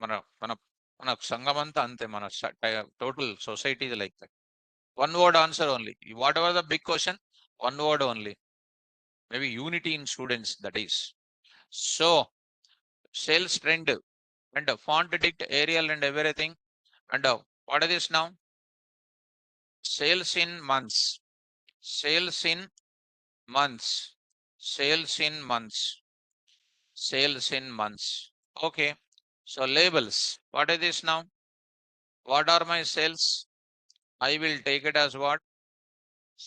మన మన మన సంఘం అంతా అంతే, మన total society is like that. One word answer only. Whatever the big question, one word only. Maybe unity in students, that is. So sales trend and font dict, Arial and everything. And what is this now? Sales in months. Sales in months. Sales in months. Sales in months. Okay. So labels. What is this now? What are my sales? I will take it as what?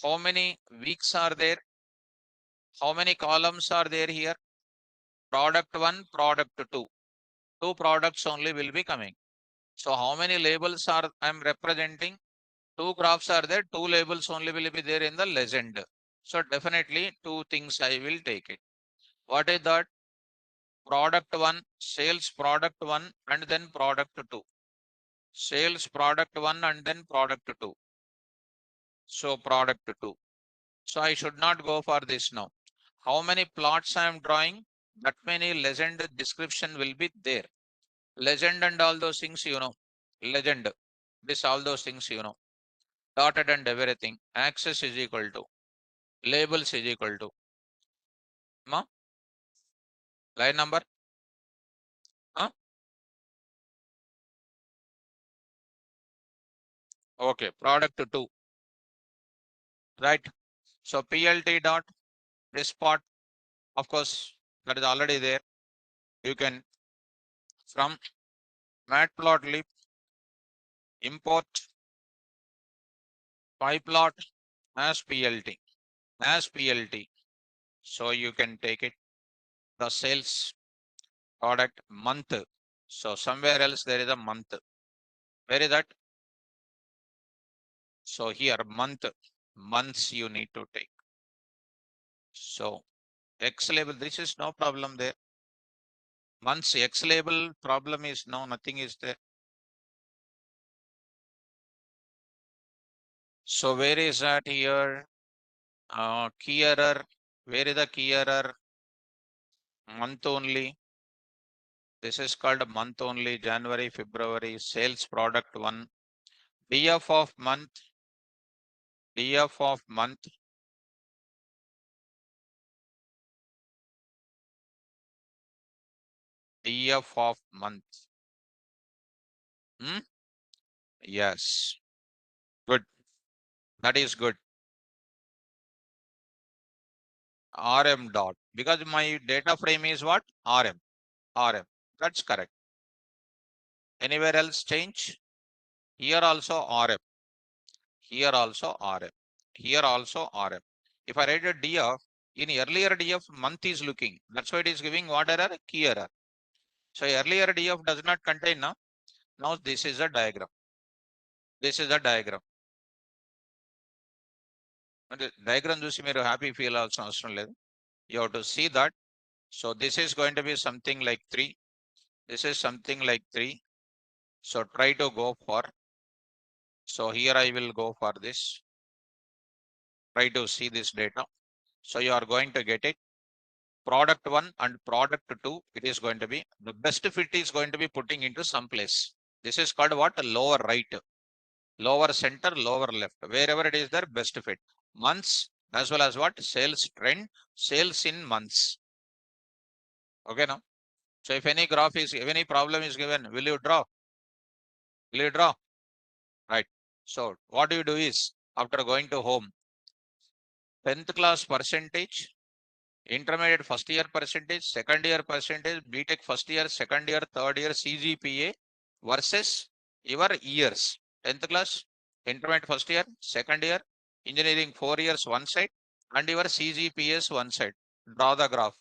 How many weeks are there? How many columns are there here? Product one, product two. Two products only will be coming. So how many labels are I'm representing? Two graphs are there, two labels only will be there in the legend. So definitely two things I will take it. What is that? Product one, sales product one, and then product two. Sales product one and then product two. So product two. So I should not go for this now. How many plots I am drawing? That many legend description will be there. Legend and all those things, you know. Legend. This all those things, you know. Dotted and everything. Access is equal to. Labels is equal to. Ma? Line number? Huh? Okay. Product two. Right. So PLT dot this part, of course, that is already there. You can from Matplotlib import pyplot as PLT. As PLT. So you can take it. The sales product month. So somewhere else there is a month. Where is that? So here month, months you need to take. So X label, this is no problem there. Months X label problem is no, nothing is there. So where is that here? Key error. Where is the key error? Month only. This is called month only. January, February, sales product one. DF of month. DF of month. DF of month. Yes. Good. That is good. RM dot. Because my data frame is what? RM. RM. That's correct. Anywhere else change? Here also RM. Here also RM. Here also RM. If I write a DF, in earlier DF, month is looking. That's why it is giving what error? Key error. So earlier DF does not contain now. Now this is a diagram. This is a diagram. And the diagram చూసి మీరు happy feel అవసరం అవసరం లేదు. You have to see that. So this is going to be something like 3. This is something like 3. So try to go for. So here I will go for this. Try to see this data. So you are going to get it. Product 1 and product 2, it is going to be the best fit is going to be putting into some place. This is called what? Lower right, lower center, lower left. Wherever it is there, best fit. Months as well as what? Sales trend, sales in months. Okay now. So if any graph is, if any problem is given, will you draw? Will you draw? Right. So what you do is, after going to home, 10th class percentage, intermediate first year percentage, second year percentage, BTech first year, second year, third year CGPA versus your years. 10th class, intermediate first year, second year, engineering 4 years one side, and your CGPAs one side. Draw the graph.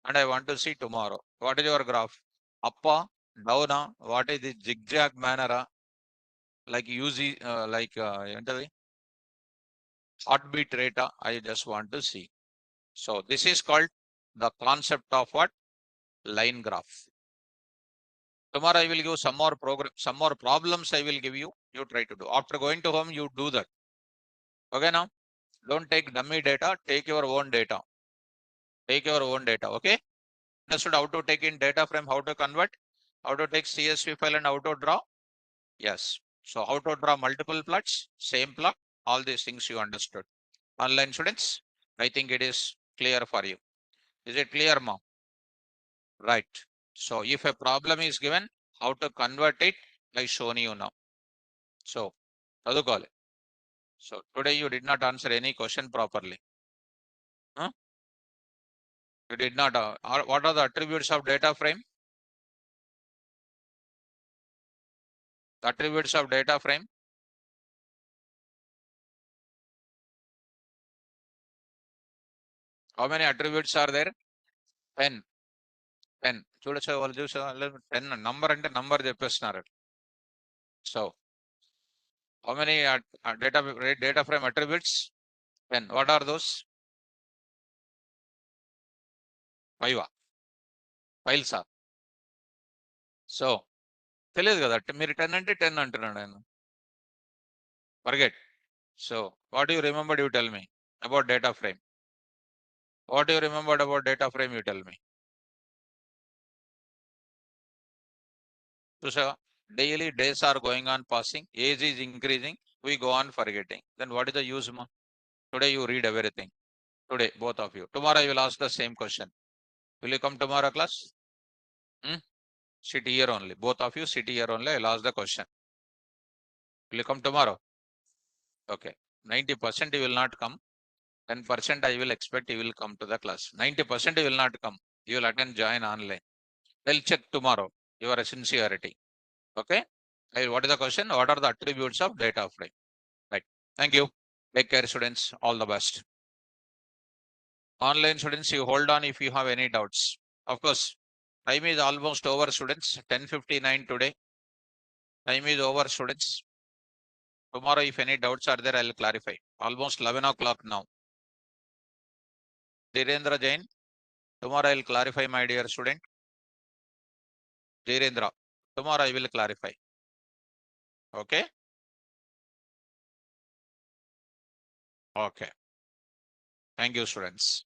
And I want to see tomorrow. What is your graph? Upper, downa, what is the zigzag manner? Like UZ, heartbeat rate, I just want to see. So this is called the concept of what? Line graph. Tomorrow I will give some more some more problems I will give you. You try to do. After going to home, you do that. Okay now? Don't take dummy data, take your own data. Take your own data. Okay? Understood how to take in data frame, how to convert, how to take CSV file and how to draw? Yes. So how to draw multiple plots, same plot, all these things you understood. Online students, I think it is clear for you. Is it clear, ma'am? Right. So if a problem is given, how to convert it, I shown you now. So, Adukale. So today you did not answer any question properly. Huh? You did not. What are the attributes of data frame? The attributes of data frame. How many attributes are there? 10. 10. చూడొచ్చు వాళ్ళు చూసే 10 number అంటే number చెప్పేస్తున్నారు. So how many data frame attributes? 10. What are those? 5. Files are. So తెలియదు కదా మీరు 10 అంటే 10 అంటున్నాడు ఆయన. Forget. So what do you remember? You tell me about data frame. What do you remembered about data frame? You tell me. So daily days are going on passing, age is increasing, we go on forgetting. Then what is the use, ma? Today you read everything. Today, both of you. Tomorrow I will ask the same question. Will you come tomorrow class? Sit here only. Both of you sit here only. I'll ask the question. Will you come tomorrow? Okay. 90% you will not come. 10% I will expect you will come to the class. 90% you will not come. You will attend, join online. I'll check tomorrow your sincerity. Okay. What is the question? What are the attributes of data frame? Right. Thank you. Take care, students. All the best. Online students, you hold on if you have any doubts. Of course, time is almost over, students. 10:59 today. Time is over, students. Tomorrow, if any doubts are there, I'll clarify. Almost 11 o'clock now. Dhirendra Jain. Tomorrow I'll clarify, my dear student. Dhirendra. Tomorrow I will clarify. Okay. Okay. Thank you, students.